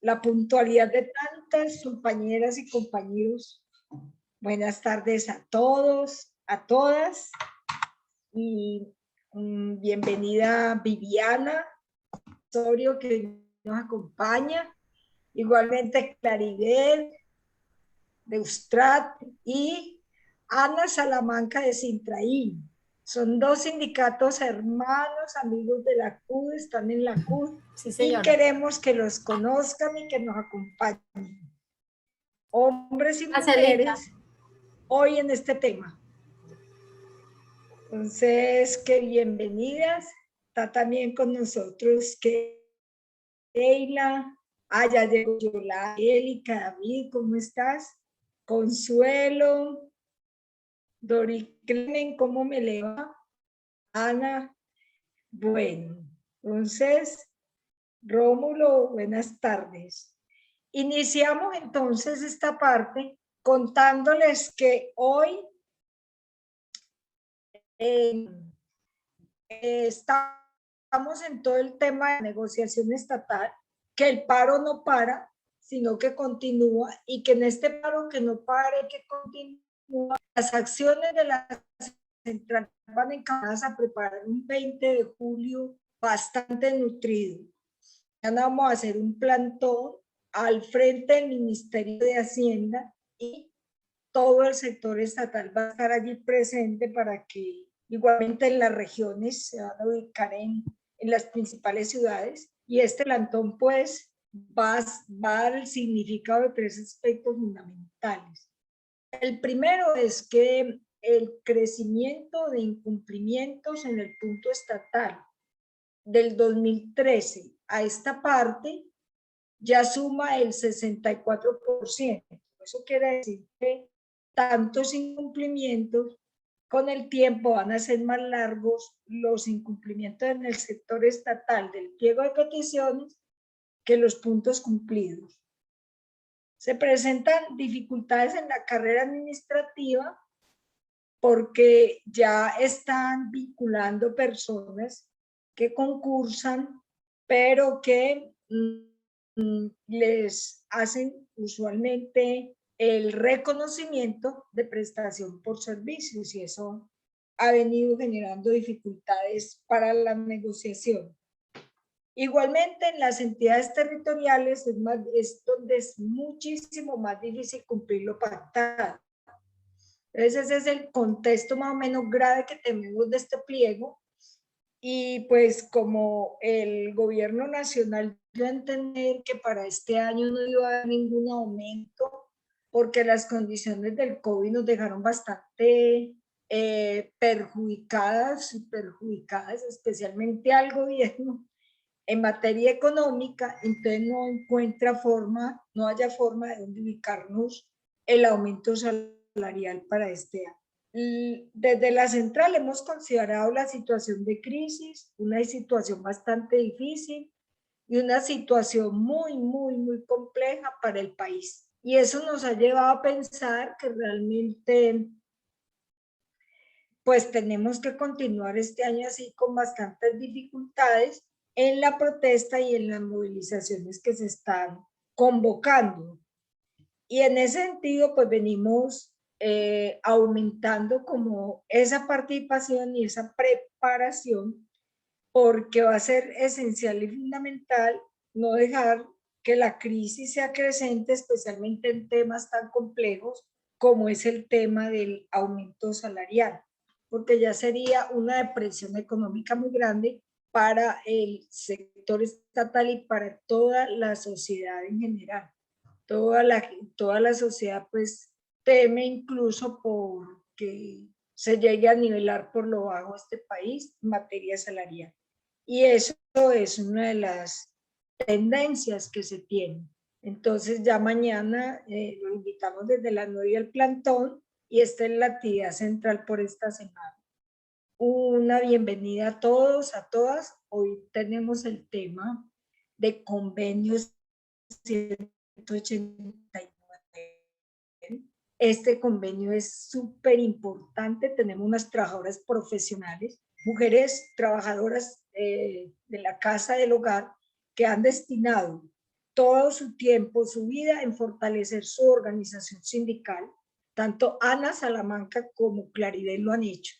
la puntualidad de tantas compañeras y compañeros. Buenas tardes a todos, a todas, y bienvenida Viviana Osorio, que nos acompaña, igualmente Claribel de Ustrat y Ana Salamanca de Sintraí. Son dos sindicatos hermanos, amigos de la CUD, están en la CUD, sí, y queremos que los conozcan y que nos acompañen. Hombres y mujeres, hoy en este tema. Entonces, que bienvenidas. Está también con nosotros Keila. Ya llegó Yola, Erika, David, ¿cómo estás? Consuelo, Dori Clemen, ¿cómo me le va? Ana, bueno, entonces, Rómulo, buenas tardes. Iniciamos entonces esta parte contándoles que hoy estamos en todo el tema de negociación estatal, que el paro no para, sino que continúa, y que en este paro que no para y que continúa, las acciones de la central van encaminadas a preparar un 20 de julio bastante nutrido. Ya vamos a hacer un plantón al frente del Ministerio de Hacienda y todo el sector estatal va a estar allí presente para que igualmente en las regiones se van a ubicar en las principales ciudades, y este plantón pues va al significado de tres aspectos fundamentales. El primero es que el crecimiento de incumplimientos en el punto estatal del 2013 a esta parte ya suma el 64%. Eso quiere decir que tantos incumplimientos con el tiempo van a ser más largos los incumplimientos en el sector estatal del pliego de peticiones que los puntos cumplidos. Se presentan dificultades en la carrera administrativa porque ya están vinculando personas que concursan, pero que les hacen usualmente el reconocimiento de prestación por servicios, y eso ha venido generando dificultades para la negociación. Igualmente, en las entidades territoriales es donde es muchísimo más difícil cumplir lo pactado. Entonces, ese es el contexto más o menos grave que tenemos de este pliego. Y pues como el gobierno nacional dio a entender que para este año no iba a haber ningún aumento, porque las condiciones del COVID nos dejaron bastante perjudicadas, especialmente al gobierno en materia económica, entonces no haya forma de ubicarnos el aumento salarial para este año. Desde la central hemos considerado la situación de crisis, una situación bastante difícil y una situación muy, muy, muy compleja para el país. Y eso nos ha llevado a pensar que realmente pues tenemos que continuar este año así con bastantes dificultades en la protesta y en las movilizaciones que se están convocando. Y en ese sentido, pues venimos aumentando como esa participación y esa preparación, porque va a ser esencial y fundamental no dejar que la crisis sea creciente, especialmente en temas tan complejos como es el tema del aumento salarial, porque ya sería una depresión económica muy grande para el sector estatal y para toda la sociedad en general. Toda la sociedad pues teme incluso por que se llegue a nivelar por lo bajo este país en materia salarial. Y eso es una de las tendencias que se tienen. Entonces ya mañana lo invitamos desde las 9 al plantón, y esta es la actividad central por esta semana. Una bienvenida a todos, a todas. Hoy tenemos el tema de convenios 189. Este convenio es súper importante. Tenemos unas trabajadoras profesionales, mujeres trabajadoras de la casa del hogar, que han destinado todo su tiempo, su vida en fortalecer su organización sindical. Tanto Ana Salamanca como Claribel lo han hecho.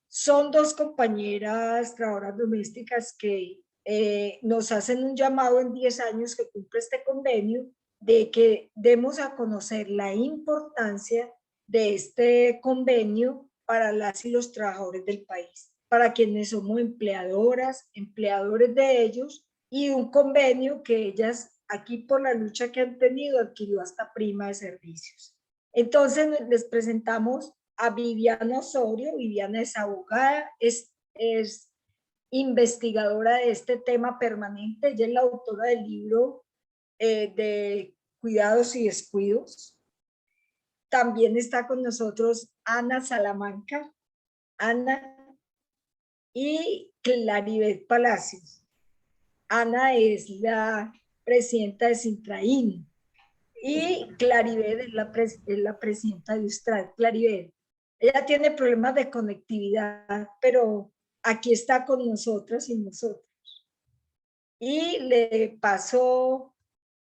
Son dos compañeras trabajadoras domésticas que nos hacen un llamado en 10 años que cumple este convenio de que demos a conocer la importancia de este convenio para las y los trabajadores del país, para quienes somos empleadoras, empleadores de ellos, y un convenio que ellas aquí por la lucha que han tenido adquirió hasta prima de servicios. Entonces les presentamos a Viviana Osorio. Viviana es abogada, es investigadora de este tema permanente. Ella es la autora del libro de Cuidados y Descuidos. También está con nosotros Ana Salamanca, Ana y Claribel Palacios. Ana es la presidenta de Sintraín y Claribel es la presidenta de Ustral. Claribel, ella tiene problemas de conectividad, pero aquí está con nosotras y nosotros. Y le paso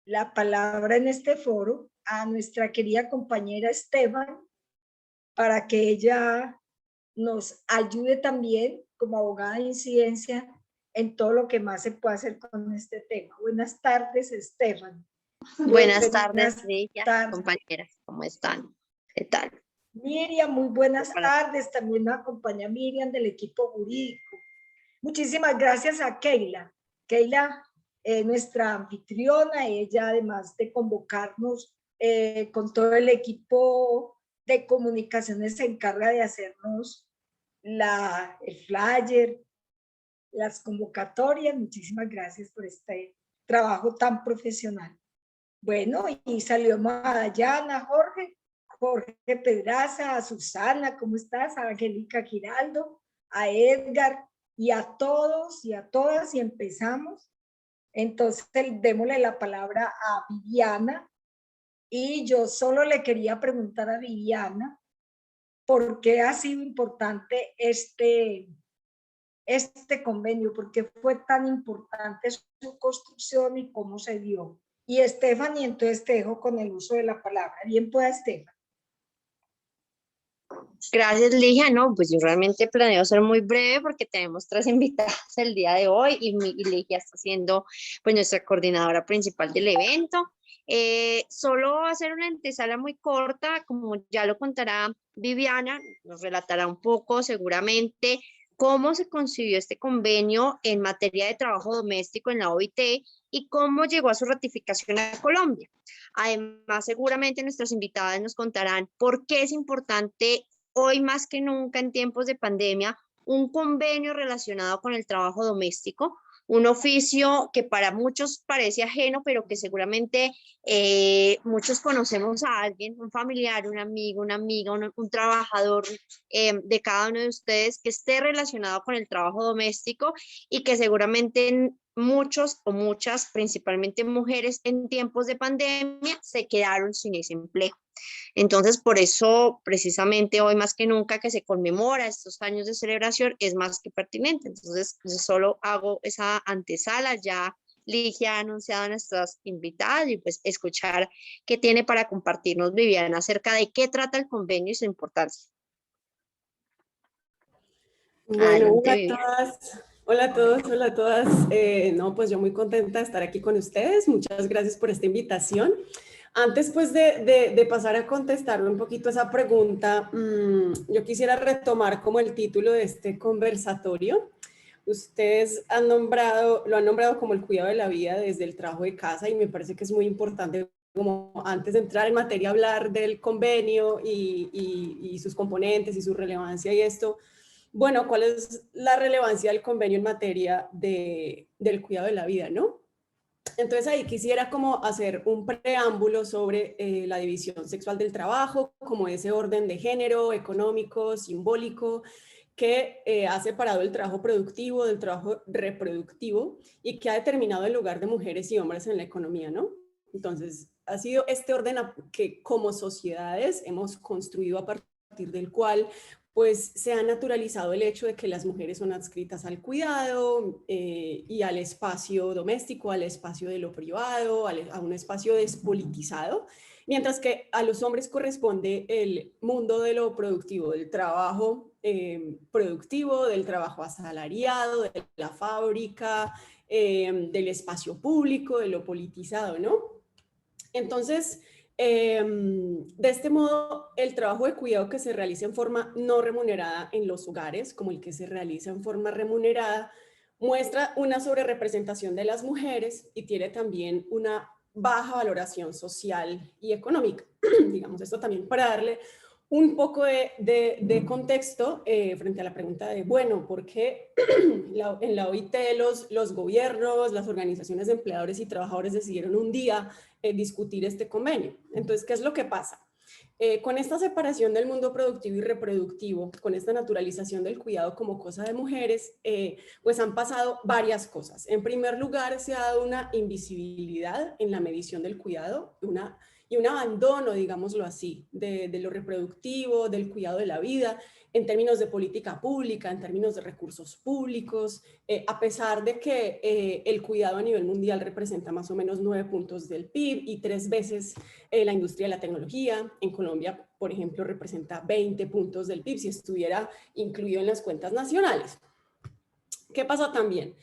la palabra en este foro a nuestra querida compañera Esteban para que ella nos ayude también como abogada de incidencia en todo lo que más se puede hacer con este tema. Buenas tardes, Esteban. Buenas tardes, Ligia, compañeras, ¿cómo están? ¿Qué tal? Miriam, muy buenas tardes. También nos acompaña Miriam del equipo jurídico. Muchísimas gracias a Keila. Keila, nuestra anfitriona, ella además de convocarnos con todo el equipo de comunicaciones se encarga de hacernos el flyer, las convocatorias. Muchísimas gracias por este trabajo tan profesional. Bueno, y salió a Dayana, Jorge Pedraza, a Susana, ¿cómo estás? A Angélica Giraldo, a Edgar, y a todos y a todas, y empezamos. Entonces, démosle la palabra a Viviana, y yo solo le quería preguntar a Viviana, ¿por qué ha sido importante este convenio? ¿Por qué fue tan importante su construcción y cómo se dio? Y Estefan, y entonces te dejo con el uso de la palabra. Bien pueda, Estefan. Gracias, Ligia. No, pues yo realmente planeo ser muy breve porque tenemos 3 invitadas el día de hoy y Ligia está siendo pues nuestra coordinadora principal del evento. Solo hacer una antesala muy corta, como ya lo contará Viviana, nos relatará un poco seguramente cómo se concibió este convenio en materia de trabajo doméstico en la OIT y cómo llegó a su ratificación a Colombia. Además, seguramente nuestras invitadas nos contarán por qué es importante hoy más que nunca en tiempos de pandemia un convenio relacionado con el trabajo doméstico, un oficio que para muchos parece ajeno, pero que seguramente muchos conocemos a alguien, un familiar, un amigo, una amiga, un trabajador de cada uno de ustedes que esté relacionado con el trabajo doméstico y que seguramente muchos o muchas, principalmente mujeres en tiempos de pandemia, se quedaron sin ese empleo. Entonces, por eso, precisamente hoy más que nunca que se conmemora estos años de celebración, es más que pertinente. Entonces, yo solo hago esa antesala, ya Ligia ha anunciado a nuestras invitadas y pues escuchar qué tiene para compartirnos Viviana acerca de qué trata el convenio y su importancia. Bueno, Adelante, hola a Viviana. todas. Hola a todos, hola a todas. No, pues yo muy contenta de estar aquí con ustedes. Muchas gracias por esta invitación. Antes pues de pasar a contestar un poquito esa pregunta, yo quisiera retomar como el título de este conversatorio. Ustedes lo han nombrado como el cuidado de la vida desde el trabajo de casa y me parece que es muy importante como antes de entrar en materia hablar del convenio y sus componentes y su relevancia y esto. Bueno, ¿cuál es la relevancia del convenio en materia del cuidado de la vida, no? Entonces ahí quisiera como hacer un preámbulo sobre la división sexual del trabajo, como ese orden de género, económico, simbólico, que ha separado el trabajo productivo del trabajo reproductivo y que ha determinado el lugar de mujeres y hombres en la economía, ¿no? Entonces, ha sido este orden que como sociedades hemos construido a partir del cual pues se ha naturalizado el hecho de que las mujeres son adscritas al cuidado y al espacio doméstico, al espacio de lo privado, a un espacio despolitizado, mientras que a los hombres corresponde el mundo de lo productivo, del trabajo productivo, del trabajo asalariado, de la fábrica, del espacio público, de lo politizado, ¿no? Entonces, de este modo, el trabajo de cuidado que se realiza en forma no remunerada en los hogares, como el que se realiza en forma remunerada, muestra una sobrerepresentación de las mujeres y tiene también una baja valoración social y económica. Digamos esto también para darle un poco de contexto frente a la pregunta de, bueno, ¿por qué en la OIT los gobiernos, las organizaciones de empleadores y trabajadores decidieron un día discutir este convenio? Entonces, ¿qué es lo que pasa? Con esta separación del mundo productivo y reproductivo, con esta naturalización del cuidado como cosa de mujeres, pues han pasado varias cosas. En primer lugar, se ha dado una invisibilidad en la medición del cuidado, y un abandono, digámoslo así, de lo reproductivo, del cuidado de la vida, en términos de política pública, en términos de recursos públicos, a pesar de que el cuidado a nivel mundial representa más o menos 9 puntos del PIB y 3 veces la industria de la tecnología. En Colombia, por ejemplo, representa 20 puntos del PIB si estuviera incluido en las cuentas nacionales. ¿Qué pasa también?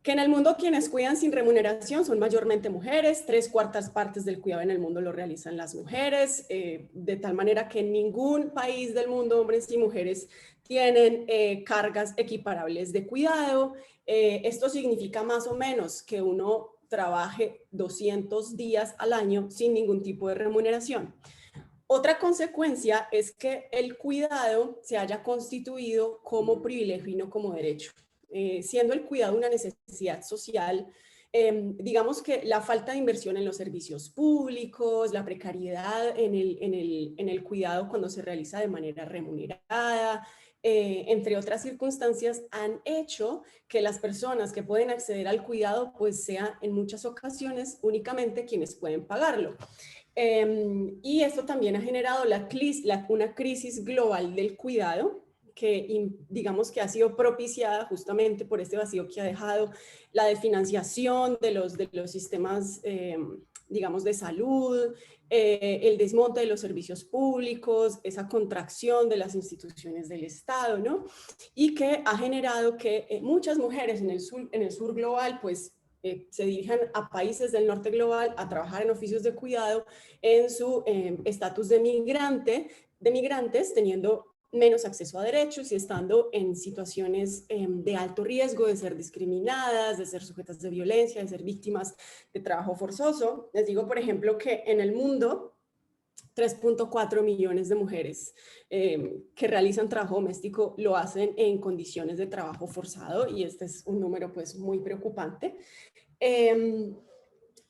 Que en el mundo quienes cuidan sin remuneración son mayormente mujeres, 3/4 partes del cuidado en el mundo lo realizan las mujeres, de tal manera que en ningún país del mundo hombres y mujeres tienen cargas equiparables de cuidado. Esto significa más o menos que uno trabaje 200 días al año sin ningún tipo de remuneración. Otra consecuencia es que el cuidado se haya constituido como privilegio y no como derecho. Siendo el cuidado una necesidad social, digamos que la falta de inversión en los servicios públicos, la precariedad en el cuidado cuando se realiza de manera remunerada, entre otras circunstancias, han hecho que las personas que pueden acceder al cuidado pues sean en muchas ocasiones únicamente quienes pueden pagarlo. Y esto también ha generado una crisis global del cuidado, que digamos que ha sido propiciada justamente por este vacío que ha dejado la desfinanciación de los sistemas, digamos, de salud, el desmonte de los servicios públicos, esa contracción de las instituciones del Estado, ¿no? Y que ha generado que muchas mujeres en el sur global, pues, se dirijan a países del norte global a trabajar en oficios de cuidado en su estatus de migrantes, teniendo menos acceso a derechos y estando en situaciones de alto riesgo de ser discriminadas, de ser sujetas de violencia, de ser víctimas de trabajo forzoso. Les digo, por ejemplo, que en el mundo 3.4 millones de mujeres que realizan trabajo doméstico lo hacen en condiciones de trabajo forzado, y este es un número pues muy preocupante.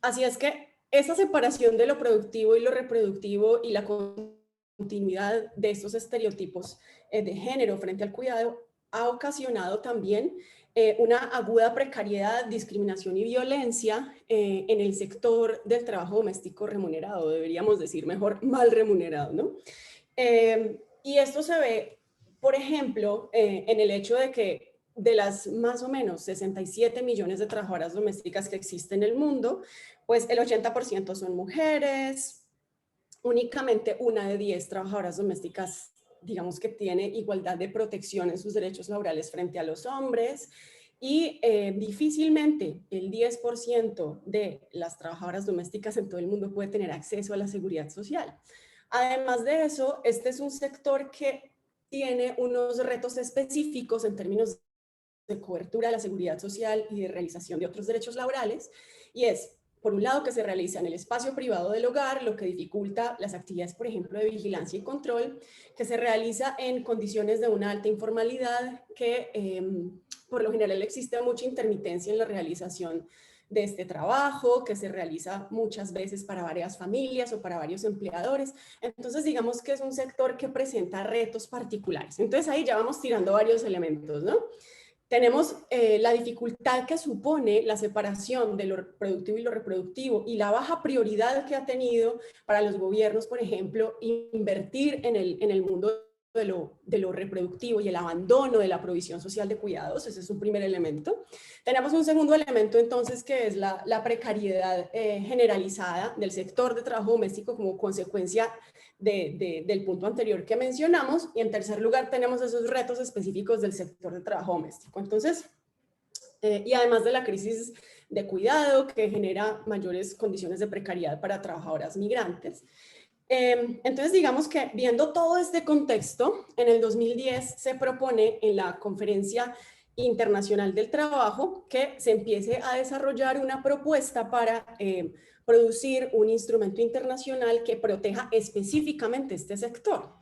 Así es que esa separación de lo productivo y lo reproductivo y la continuidad de estos estereotipos de género frente al cuidado ha ocasionado también una aguda precariedad, discriminación y violencia en el sector del trabajo doméstico remunerado, deberíamos decir mejor mal remunerado, ¿no? Y esto se ve, por ejemplo, en el hecho de que de las más o menos 67 millones de trabajadoras domésticas que existen en el mundo, pues el 80% son mujeres, únicamente 1 de 10 trabajadoras domésticas, digamos que tiene igualdad de protección en sus derechos laborales frente a los hombres, y difícilmente el 10% de las trabajadoras domésticas en todo el mundo puede tener acceso a la seguridad social. Además de eso, este es un sector que tiene unos retos específicos en términos de cobertura de la seguridad social y de realización de otros derechos laborales, y es, por un lado, que se realiza en el espacio privado del hogar, lo que dificulta las actividades, por ejemplo, de vigilancia y control, que se realiza en condiciones de una alta informalidad, que por lo general existe mucha intermitencia en la realización de este trabajo, que se realiza muchas veces para varias familias o para varios empleadores. Entonces, digamos que es un sector que presenta retos particulares. Entonces, ahí ya vamos tirando varios elementos, ¿no? Tenemos la dificultad que supone la separación de lo productivo y lo reproductivo, y la baja prioridad que ha tenido para los gobiernos, por ejemplo, invertir en el mundo de lo reproductivo y el abandono de la provisión social de cuidados. Ese es un primer elemento. Tenemos un segundo elemento entonces que es la precariedad generalizada del sector de trabajo doméstico como consecuencia del punto anterior que mencionamos. Y en tercer lugar tenemos esos retos específicos del sector de trabajo doméstico. Entonces, y además de la crisis de cuidado que genera mayores condiciones de precariedad para trabajadoras migrantes. Entonces, digamos que viendo todo este contexto, en el 2010 se propone en la Conferencia Internacional del Trabajo que se empiece a desarrollar una propuesta para producir un instrumento internacional que proteja específicamente este sector.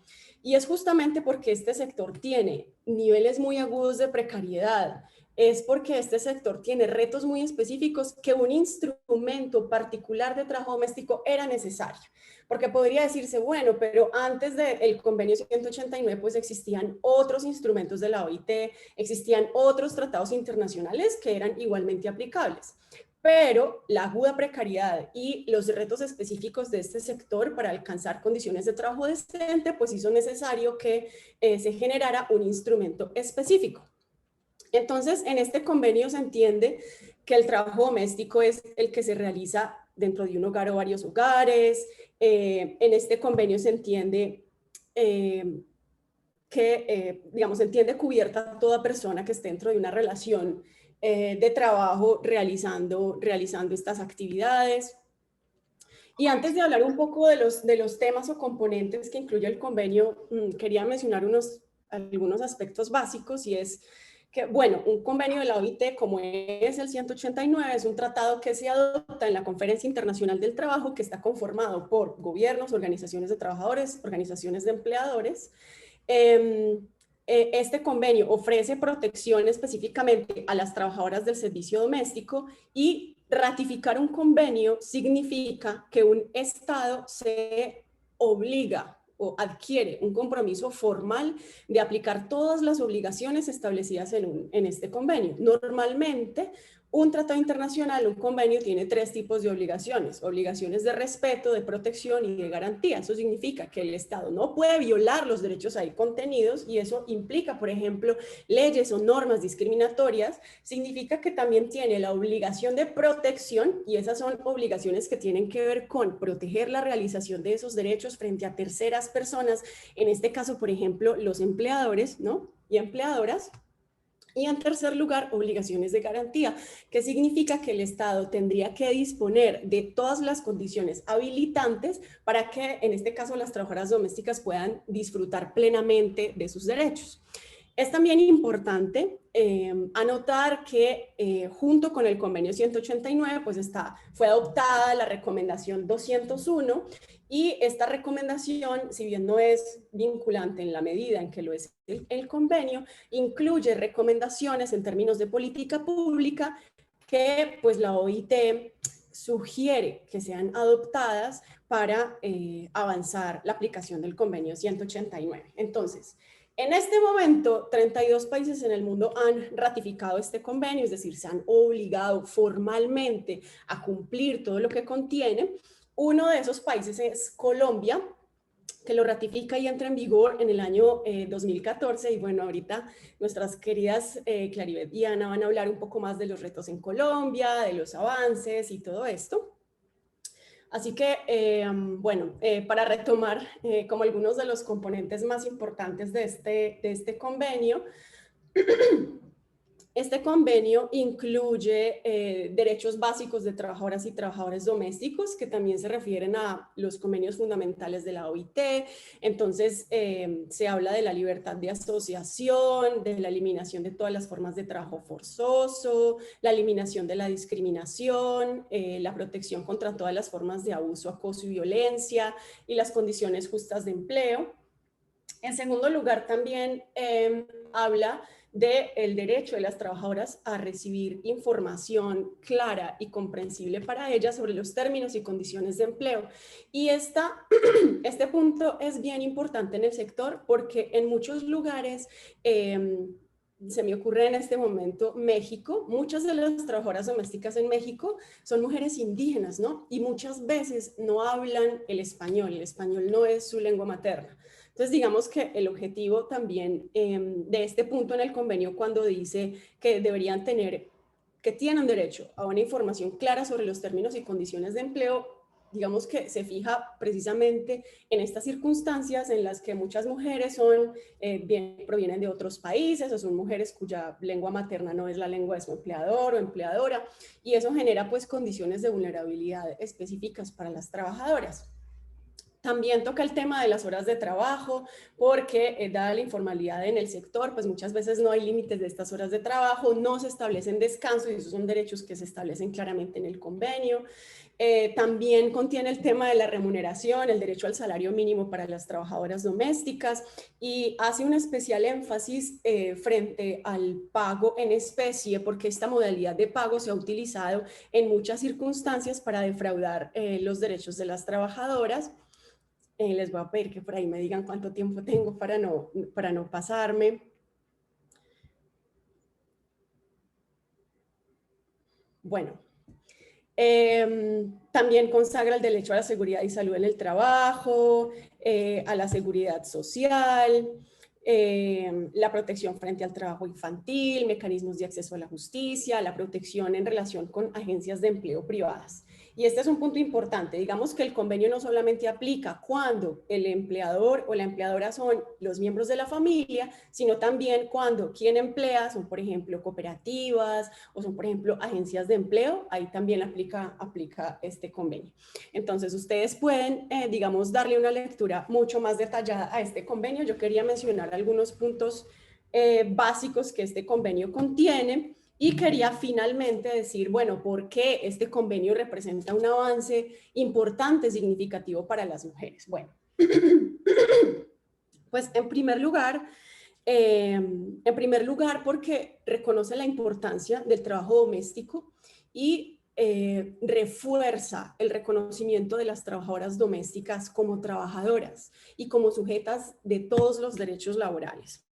Y es justamente porque este sector tiene niveles muy agudos de precariedad, es porque este sector tiene retos muy específicos que un instrumento particular de trabajo doméstico era necesario. Porque podría decirse, bueno, pero antes del convenio 189 pues existían otros instrumentos de la OIT, existían otros tratados internacionales que eran igualmente aplicables. Pero la aguda precariedad y los retos específicos de este sector para alcanzar condiciones de trabajo decente pues hizo necesario que se generara un instrumento específico. Entonces, en este convenio se entiende que el trabajo doméstico es el que se realiza dentro de un hogar o varios hogares. En este convenio se entiende digamos, se entiende cubierta toda persona que esté dentro de una relación de trabajo realizando estas actividades. Y antes de hablar un poco de los temas o componentes que incluye el convenio, quería mencionar algunos aspectos básicos, y es que, bueno, un convenio de la OIT como es el 189 es un tratado que se adopta en la Conferencia Internacional del Trabajo, que está conformado por gobiernos, organizaciones de trabajadores, organizaciones de empleadores. Este convenio ofrece protección específicamente a las trabajadoras del servicio doméstico, y ratificar un convenio significa que un Estado se obliga o adquiere un compromiso formal de aplicar todas las obligaciones establecidas en este convenio. Normalmente, un tratado internacional, un convenio, tiene tres tipos de obligaciones: obligaciones de respeto, de protección y de garantía. Eso significa que el Estado no puede violar los derechos ahí contenidos, y eso implica, por ejemplo, leyes o normas discriminatorias. Significa que también tiene la obligación de protección, y esas son obligaciones que tienen que ver con proteger la realización de esos derechos frente a terceras personas, en este caso, por ejemplo, los empleadores, ¿no? Y empleadoras. Y en tercer lugar, obligaciones de garantía, que significa que el Estado tendría que disponer de todas las condiciones habilitantes para que, en este caso, las trabajadoras domésticas puedan disfrutar plenamente de sus derechos. Es también importante anotar que junto con el convenio 189 pues fue adoptada la recomendación 201, y esta recomendación, si bien no es vinculante en la medida en que lo es el convenio, incluye recomendaciones en términos de política pública que pues la OIT sugiere que sean adoptadas para avanzar la aplicación del convenio 189. Entonces, en este momento, 32 países en el mundo han ratificado este convenio, es decir, se han obligado formalmente a cumplir todo lo que contiene. Uno de esos países es Colombia, que lo ratifica y entra en vigor en el año 2014. Y bueno, ahorita nuestras queridas Claribet y Ana van a hablar un poco más de los retos en Colombia, de los avances y todo esto. Así que, bueno, para retomar como algunos de los componentes más importantes de este convenio, este convenio incluye derechos básicos de trabajadoras y trabajadores domésticos, que también se refieren a los convenios fundamentales de la OIT. Entonces, se habla de la libertad de asociación, de la eliminación de todas las formas de trabajo forzoso, la eliminación de la discriminación, la protección contra todas las formas de abuso, acoso y violencia, y las condiciones justas de empleo. En segundo lugar, también habla del derecho de las trabajadoras a recibir información clara y comprensible para ellas sobre los términos y condiciones de empleo. Y este punto es bien importante en el sector, porque en muchos lugares, se me ocurre en este momento México, muchas de las trabajadoras domésticas en México son mujeres indígenas, ¿no? Y muchas veces no hablan el español no es su lengua materna. Entonces, digamos que el objetivo también de este punto en el convenio, cuando dice que que tienen derecho a una información clara sobre los términos y condiciones de empleo, digamos que se fija precisamente en estas circunstancias en las que muchas mujeres provienen de otros países o son mujeres cuya lengua materna no es la lengua de su empleador o empleadora, y eso genera pues condiciones de vulnerabilidad específicas para las trabajadoras. También toca el tema de las horas de trabajo, porque dada la informalidad en el sector, pues muchas veces no hay límites de estas horas de trabajo, no se establecen descansos y esos son derechos que se establecen claramente en el convenio. También contiene el tema de la remuneración, el derecho al salario mínimo para las trabajadoras domésticas y hace un especial énfasis frente al pago en especie, porque esta modalidad de pago se ha utilizado en muchas circunstancias para defraudar los derechos de las trabajadoras. Les voy a pedir que por ahí me digan cuánto tiempo tengo para no pasarme. Bueno, también consagra el derecho a la seguridad y salud en el trabajo, a la seguridad social, la protección frente al trabajo infantil, mecanismos de acceso a la justicia, la protección en relación con agencias de empleo privadas. Y este es un punto importante. Digamos que el convenio no solamente aplica cuando el empleador o la empleadora son los miembros de la familia, sino también cuando quien emplea son, por ejemplo, cooperativas o son, por ejemplo, agencias de empleo. Ahí también aplica este convenio. Entonces, ustedes pueden, digamos, darle una lectura mucho más detallada a este convenio. Yo quería mencionar algunos puntos básicos que este convenio contiene. Y quería finalmente decir, bueno, ¿por qué este convenio representa un avance importante, significativo para las mujeres? Bueno, pues en primer lugar porque reconoce la importancia del trabajo doméstico y refuerza el reconocimiento de las trabajadoras domésticas como trabajadoras y como sujetas de todos los derechos laborales.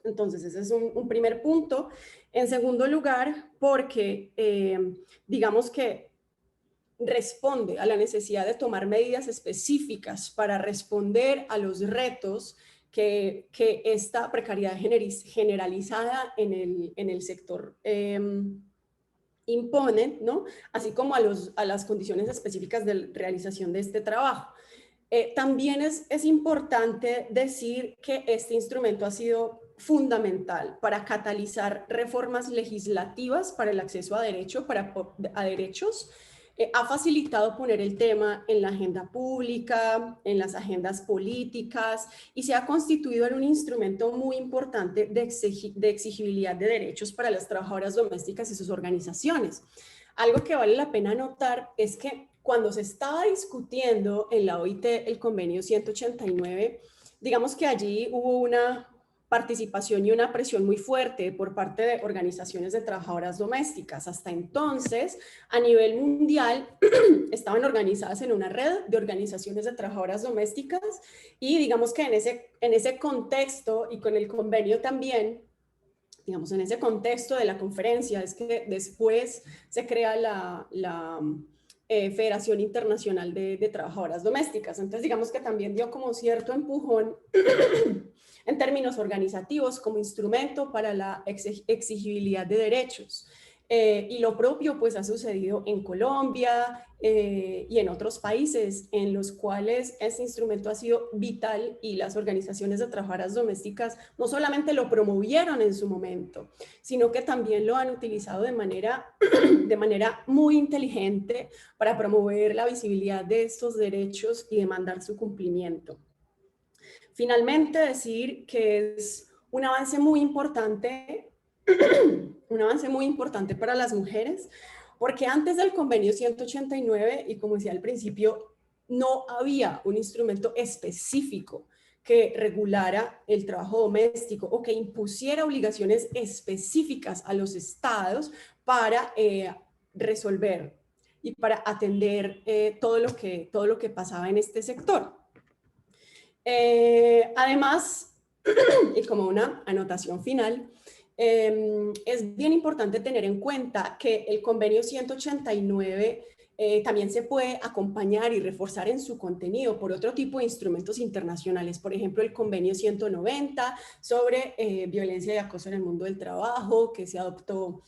Entonces, ese es un primer punto. En segundo lugar, porque digamos que responde a la necesidad de tomar medidas específicas para responder a los retos que esta precariedad generalizada en el sector impone, ¿no? Así como a las condiciones específicas de realización de este trabajo. También es importante decir que este instrumento ha sido fundamental para catalizar reformas legislativas para el acceso a derechos, ha facilitado poner el tema en la agenda pública, en las agendas políticas y se ha constituido en un instrumento muy importante de exigibilidad de derechos para las trabajadoras domésticas y sus organizaciones. Algo que vale la pena notar es que cuando se estaba discutiendo en la OIT el convenio 189, digamos que allí hubo una participación y una presión muy fuerte por parte de organizaciones de trabajadoras domésticas. Hasta entonces, a nivel mundial, estaban organizadas en una red de organizaciones de trabajadoras domésticas y digamos que en ese contexto y con el convenio también, digamos, en ese contexto de la conferencia, es que después se crea la Federación Internacional de Trabajadoras Domésticas. Entonces, digamos que también dio como cierto empujón en términos organizativos como instrumento para la exigibilidad de derechos. Y lo propio pues ha sucedido en Colombia y en otros países en los cuales este instrumento ha sido vital y las organizaciones de trabajadoras domésticas no solamente lo promovieron en su momento, sino que también lo han utilizado de manera muy inteligente para promover la visibilidad de estos derechos y demandar su cumplimiento. Finalmente, decir que es un avance muy importante para las mujeres, porque antes del convenio 189, y como decía al principio, no había un instrumento específico que regulara el trabajo doméstico o que impusiera obligaciones específicas a los estados para resolver y para atender todo lo que pasaba en este sector. Además, y como una anotación final, es bien importante tener en cuenta que el convenio 189 también se puede acompañar y reforzar en su contenido por otro tipo de instrumentos internacionales, por ejemplo, el Convenio 190 sobre violencia y acoso en el mundo del trabajo, que se adoptó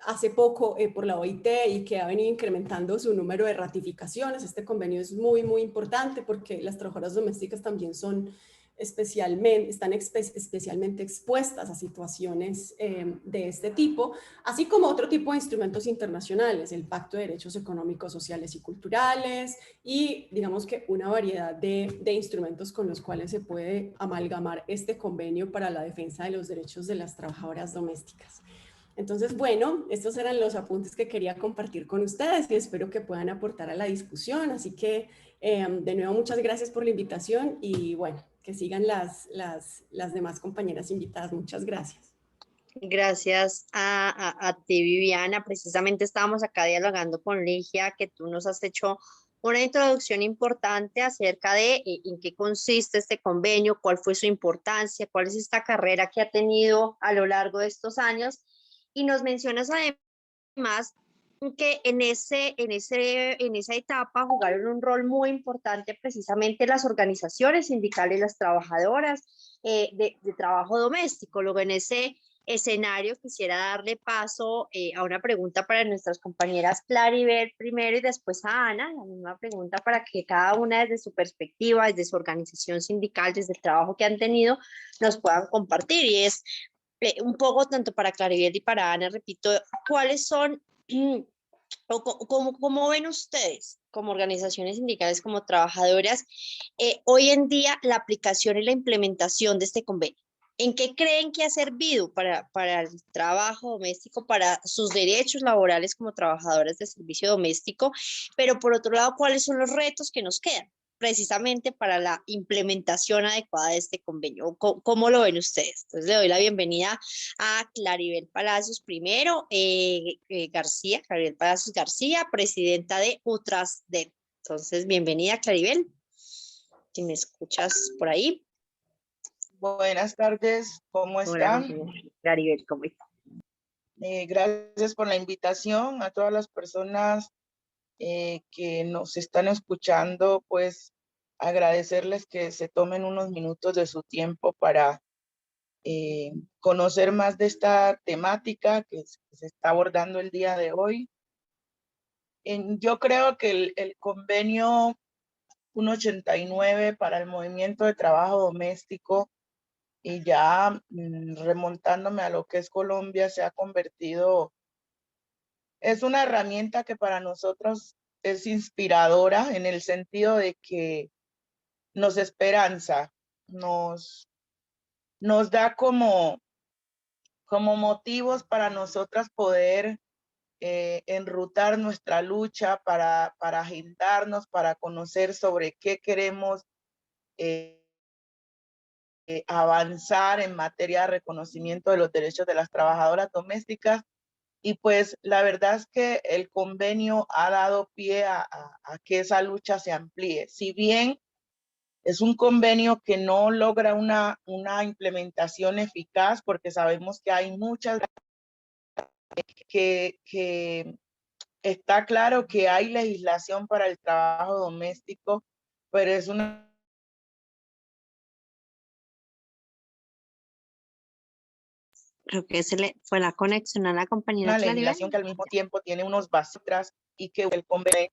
hace poco por la OIT y que ha venido incrementando su número de ratificaciones. Este convenio es muy, muy importante porque las trabajadoras domésticas también son especialmente expuestas a situaciones de este tipo, así como otro tipo de instrumentos internacionales, el Pacto de Derechos Económicos, Sociales y Culturales, y digamos que una variedad de instrumentos con los cuales se puede amalgamar este convenio para la defensa de los derechos de las trabajadoras domésticas. Entonces, bueno, estos eran los apuntes que quería compartir con ustedes y espero que puedan aportar a la discusión. Así que, de nuevo, muchas gracias por la invitación y bueno, que sigan las demás compañeras invitadas. Muchas gracias. Gracias a ti, Viviana. Precisamente estábamos acá dialogando con Ligia, que tú nos has hecho una introducción importante acerca de en qué consiste este convenio, cuál fue su importancia, cuál es esta carrera que ha tenido a lo largo de estos años. Y nos mencionas además que en esa etapa jugaron un rol muy importante precisamente las organizaciones sindicales, las trabajadoras de trabajo doméstico. Luego en ese escenario quisiera darle paso a una pregunta para nuestras compañeras Claribel primero y después a Ana, la misma pregunta para que cada una desde su perspectiva, desde su organización sindical, desde el trabajo que han tenido, nos puedan compartir. Y es un poco tanto para Claribel y para Ana, repito, ¿cuáles son o cómo ven ustedes como organizaciones sindicales, como trabajadoras, hoy en día la aplicación y la implementación de este convenio? ¿En qué creen que ha servido para el trabajo doméstico, para sus derechos laborales como trabajadoras de servicio doméstico? Pero por otro lado, ¿cuáles son los retos que nos quedan precisamente para la implementación adecuada de este convenio? ¿Cómo lo ven ustedes? Entonces le doy la bienvenida a Claribel Palacios primero, Claribel Palacios García, presidenta de UTRASDET. Entonces, bienvenida, Claribel, si me escuchas por ahí. Buenas tardes, ¿cómo Hola, están? Claribel, ¿cómo está? Gracias por la invitación a todas las personas que nos están escuchando, pues agradecerles que se tomen unos minutos de su tiempo para conocer más de esta temática que se está abordando el día de hoy. Yo creo que el convenio 189 para el movimiento de trabajo doméstico, y ya remontándome a lo que es Colombia, se ha convertido, es una herramienta que para nosotros es inspiradora en el sentido de que nos esperanza, nos da como motivos para nosotras poder enrutar nuestra lucha, para agendarnos, para conocer sobre qué queremos avanzar en materia de reconocimiento de los derechos de las trabajadoras domésticas. Y pues la verdad es que el convenio ha dado pie a que esa lucha se amplíe. Si bien es un convenio que no logra una implementación eficaz, porque sabemos que hay muchas que está claro que hay legislación para el trabajo doméstico, pero es una Creo que se le fue la conexión a la compañera Claribel. legislación que al mismo tiempo tiene unos vacíos y que el convenio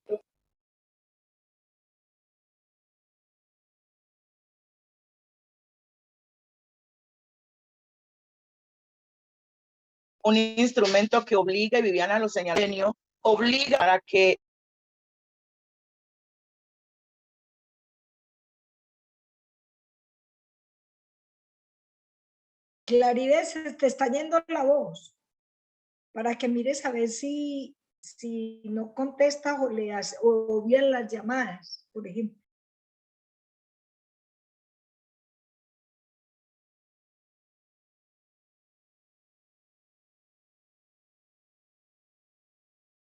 un instrumento que obliga, y Viviana lo señaló, obliga a que Claribel, se te está yendo la voz, para que mires a ver si no contestas o leas o bien las llamadas, por ejemplo.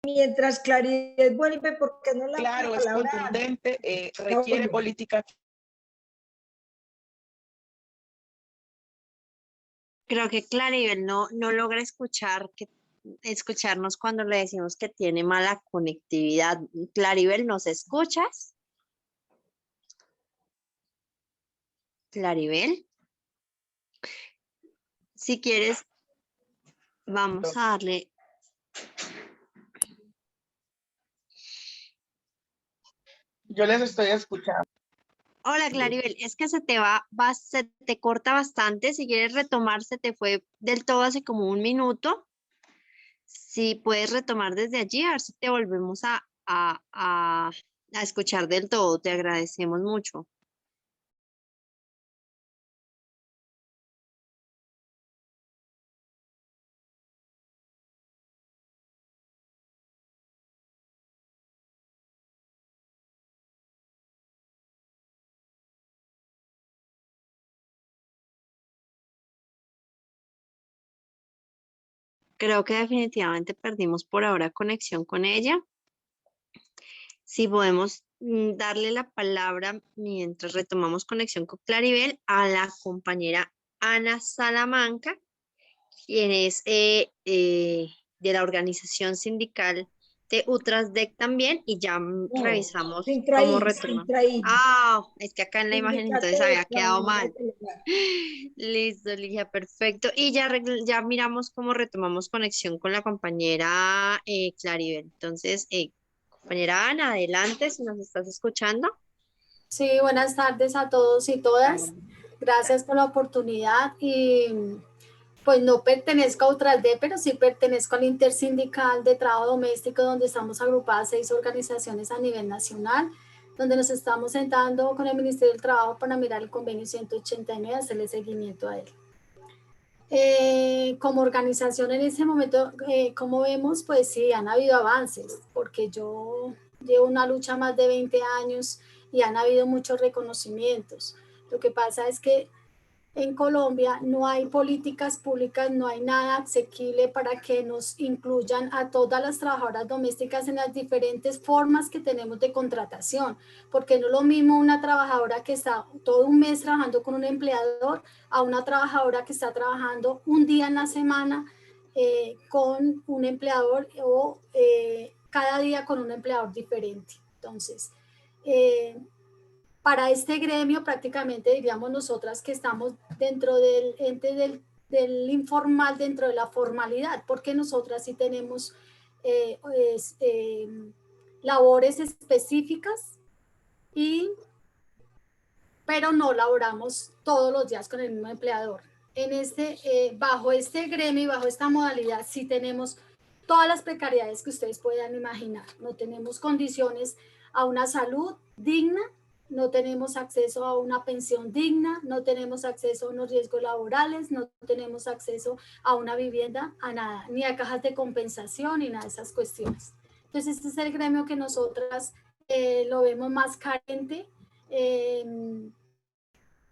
Mientras Claribel vuelve, porque no la claro, es palabra contundente, requiere política. Creo que Claribel no logra escuchar, que escucharnos cuando le decimos que tiene mala conectividad. Claribel, ¿nos escuchas? Claribel, si quieres, vamos a darle. Yo les estoy escuchando. Hola Claribel, es que se te se te corta bastante. Si quieres retomar, se te fue del todo hace como un minuto. Si puedes retomar desde allí, a ver si te volvemos a escuchar del todo. Te agradecemos mucho. Creo que definitivamente perdimos por ahora conexión con ella. Si podemos darle la palabra mientras retomamos conexión con Claribel a la compañera Ana Salamanca, quien es de la organización sindical de Utrasdec también, y ya No, revisamos cómo retomar. Ah, es que acá en la imagen Sindicato entonces de había quedado Trabajadores mal. del Hogar. Listo, Ligia, perfecto. Y ya, ya miramos cómo retomamos conexión con la compañera Claribel. Entonces, compañera Ana, adelante si nos estás escuchando. Sí, buenas tardes a todos y todas. Gracias por la oportunidad y pues no pertenezco a Utrasdec, pero sí pertenezco al Intersindical de Trabajo Doméstico, donde estamos agrupadas 6 organizaciones a nivel nacional, donde nos estamos sentando con el Ministerio del Trabajo para mirar el convenio 189 y hacerle seguimiento a él. Como organización en ese momento, como vemos, pues sí, han habido avances, porque yo llevo una lucha más de 20 años y han habido muchos reconocimientos. Lo que pasa es que en Colombia no hay políticas públicas, no hay nada asequible para que nos incluyan a todas las trabajadoras domésticas en las diferentes formas que tenemos de contratación, porque no es lo mismo una trabajadora que está todo un mes trabajando con un empleador a una trabajadora que está trabajando un día en la semana con un empleador o cada día con un empleador diferente. Entonces, para este gremio prácticamente diríamos nosotras que estamos dentro del ente del informal, dentro de la formalidad, porque nosotras sí tenemos labores específicas, pero no laboramos todos los días con el mismo empleador. Bajo este gremio y bajo esta modalidad sí tenemos todas las precariedades que ustedes puedan imaginar. No tenemos condiciones a una salud digna, no tenemos acceso a una pensión digna, no tenemos acceso a unos riesgos laborales, no tenemos acceso a una vivienda, a nada, ni a cajas de compensación, ni nada de esas cuestiones. Entonces, este es el gremio que nosotras lo vemos más carente.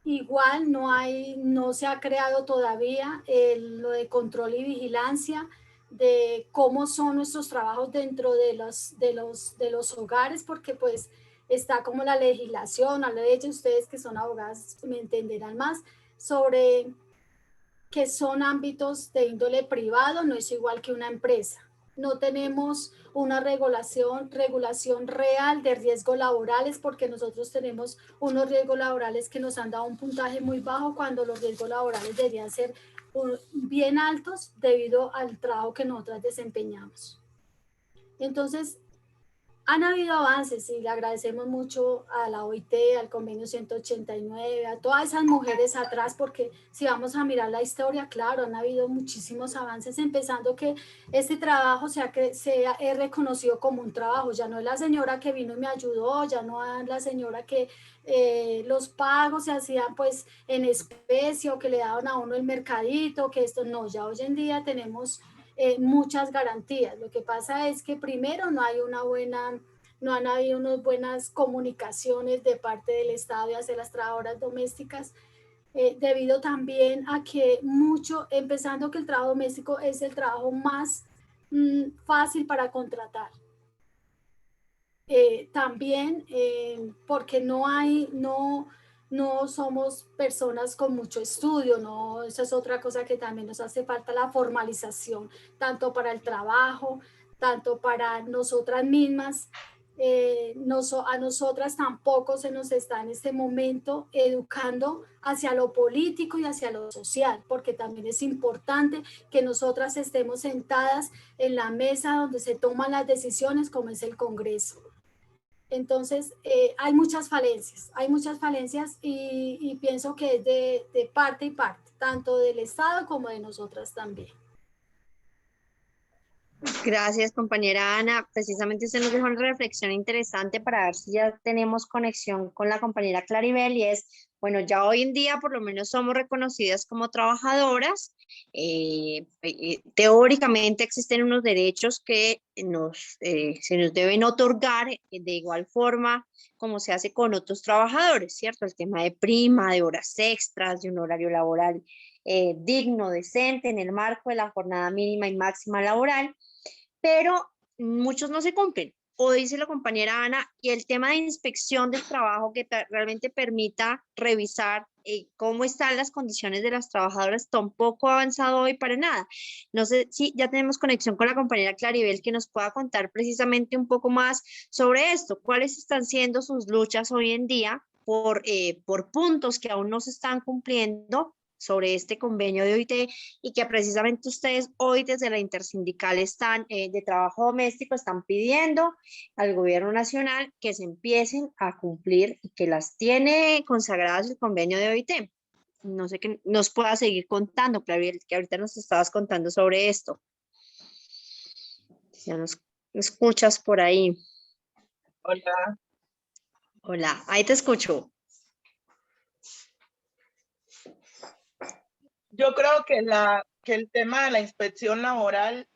Igual no se ha creado todavía lo de control y vigilancia de cómo son nuestros trabajos dentro de los hogares, porque pues está como la legislación, la ley, ustedes que son abogadas me entenderán más, sobre que son ámbitos de índole privado, no es igual que una empresa. No tenemos una regulación real de riesgos laborales, porque nosotros tenemos unos riesgos laborales que nos han dado un puntaje muy bajo cuando los riesgos laborales deberían ser bien altos debido al trabajo que nosotras desempeñamos. Entonces, han habido avances y le agradecemos mucho a la OIT, al convenio 189, a todas esas mujeres atrás, porque si vamos a mirar la historia, claro, han habido muchísimos avances, empezando que este trabajo sea reconocido como un trabajo. Ya no es la señora que vino y me ayudó, ya no es la señora que los pagos se hacían pues en especie o que le daban a uno el mercadito, que esto no, ya hoy en día tenemos muchas garantías. Lo que pasa es que primero no han habido unas buenas comunicaciones de parte del Estado hacia las trabajadoras domésticas, debido también a que empezando que el trabajo doméstico es el trabajo más fácil para contratar. También porque no no somos personas con mucho estudio, ¿no? Esa es otra cosa que también nos hace falta, la formalización, tanto para el trabajo, tanto para nosotras mismas. A nosotras tampoco se nos está en este momento educando hacia lo político y hacia lo social, porque también es importante que nosotras estemos sentadas en la mesa donde se toman las decisiones, como es el Congreso. Entonces, hay muchas falencias y pienso que es de parte y parte, tanto del Estado como de nosotras también. Gracias, compañera Ana. Precisamente usted nos dejó una reflexión interesante para ver si ya tenemos conexión con la compañera Claribel y es, bueno, ya hoy en día por lo menos somos reconocidas como trabajadoras. Teóricamente existen unos derechos que se nos deben otorgar de igual forma como se hace con otros trabajadores, ¿cierto? El tema de prima, de horas extras, de un horario laboral digno, decente, en el marco de la jornada mínima y máxima laboral, pero muchos no se cumplen. O dice la compañera Ana, y el tema de inspección del trabajo que realmente permita revisar cómo están las condiciones de las trabajadoras tampoco ha avanzado hoy para nada. No sé si ya tenemos conexión con la compañera Claribel que nos pueda contar precisamente un poco más sobre esto. ¿Cuáles están siendo sus luchas hoy en día por puntos que aún no se están cumpliendo sobre este convenio de OIT y que precisamente ustedes hoy desde la intersindical están de trabajo doméstico están pidiendo al gobierno nacional que se empiecen a cumplir y que las tiene consagradas el convenio de OIT? No sé qué nos pueda seguir contando, Clariel, que ahorita nos estabas contando sobre esto. Si ya nos escuchas por ahí. Hola. Hola, ahí te escucho. Yo creo que el tema de la inspección laboral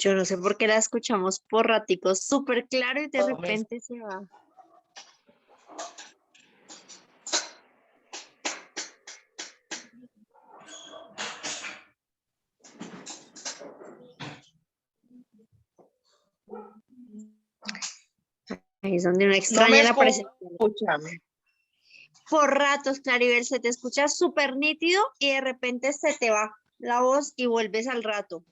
Yo no sé por qué la escuchamos por raticos súper claro y de repente se va. Ahí es donde uno no extraña me la presencia. escuchan. Por ratos, Claribel, se te escucha súper nítido y de repente se te va la voz y vuelves al rato.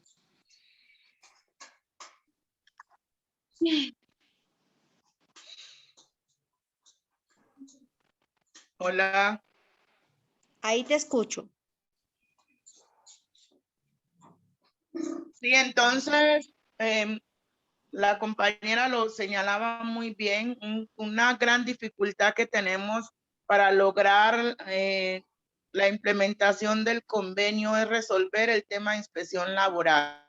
Hola. Ahí te escucho. Sí, entonces la compañera lo señalaba muy bien, una gran dificultad que tenemos para lograr la implementación del convenio es resolver el tema de inspección laboral.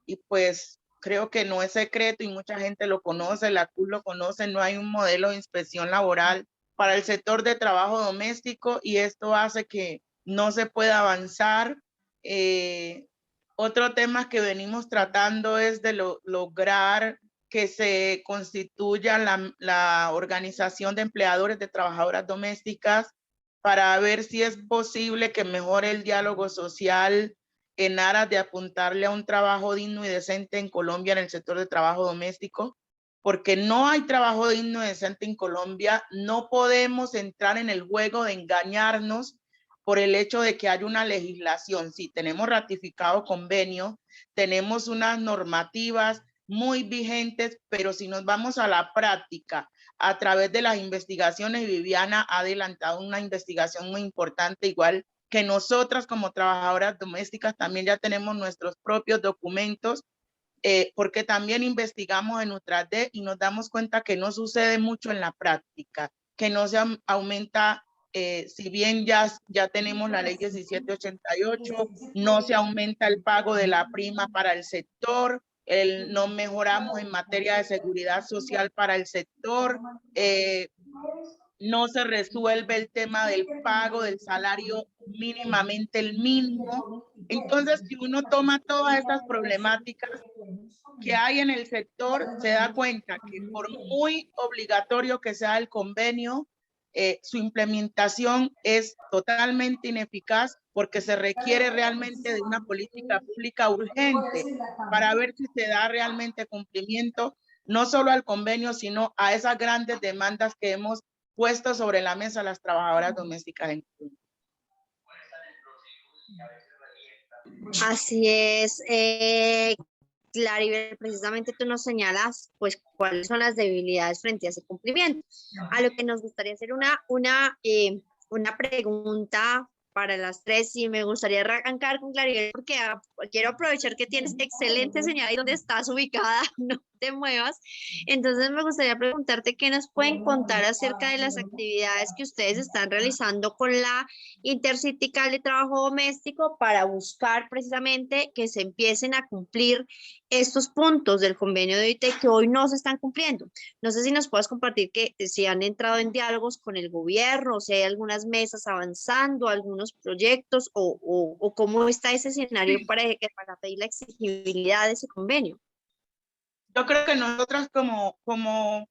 Y pues creo que no es secreto y mucha gente lo conoce, la CUT lo conoce, no hay un modelo de inspección laboral para el sector de trabajo doméstico y esto hace que no se pueda avanzar. Otro tema que venimos tratando es de lograr que se constituya la organización de empleadores de trabajadoras domésticas para ver si es posible que mejore el diálogo social en aras de apuntarle a un trabajo digno y decente en Colombia en el sector de trabajo doméstico, porque no hay trabajo digno y decente en Colombia. No podemos entrar en el juego de engañarnos por el hecho de que hay una legislación. Sí, tenemos ratificado convenio, tenemos unas normativas muy vigentes, pero si nos vamos a la práctica, a través de las investigaciones, Viviana ha adelantado una investigación muy importante, igual que nosotras como trabajadoras domésticas también ya tenemos nuestros propios documentos, porque también investigamos en UTRAD y nos damos cuenta que no sucede mucho en la práctica, que no se aumenta, si bien ya tenemos la ley 1788, no se aumenta el pago de la prima para el sector, no mejoramos en materia de seguridad social para el sector, no se resuelve el tema del pago del salario mínimamente el mínimo. Entonces, si uno toma todas estas problemáticas que hay en el sector, se da cuenta que por muy obligatorio que sea el convenio, su implementación es totalmente ineficaz porque se requiere realmente de una política pública urgente para ver si se da realmente cumplimiento no solo al convenio, sino a esas grandes demandas que hemos puesto sobre la mesa las trabajadoras domésticas en Colombia. Así es, Claribel, precisamente tú nos señalas pues cuáles son las debilidades frente a ese cumplimiento. A lo que nos gustaría hacer una pregunta para las tres y me gustaría arrancar con Claribel porque quiero aprovechar que tienes excelente señal ahí donde estás ubicada, no te muevas. Entonces me gustaría preguntarte qué nos pueden contar acerca de las actividades que ustedes están realizando con la Intersindical de Trabajo Doméstico para buscar precisamente que se empiecen a cumplir estos puntos del convenio de OIT que hoy no se están cumpliendo. No sé si nos puedes compartir que si han entrado en diálogos con el gobierno, o si hay algunas mesas avanzando, algunos proyectos o cómo está ese escenario para pedir la exigibilidad de ese convenio. Yo creo que nosotras como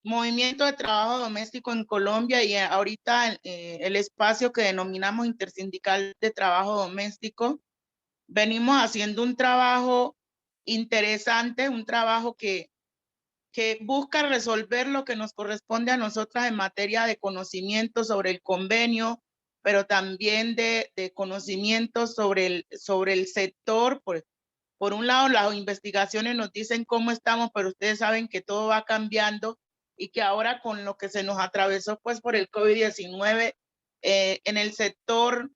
movimiento de trabajo doméstico en Colombia y ahorita el espacio que denominamos Intersindical de Trabajo Doméstico, venimos haciendo un trabajo interesante, un trabajo que busca resolver lo que nos corresponde a nosotras en materia de conocimiento sobre el convenio, pero también de conocimiento sobre el sector. Por un lado, las investigaciones nos dicen cómo estamos, pero ustedes saben que todo va cambiando y que ahora con lo que se nos atravesó pues por el COVID-19 en el sector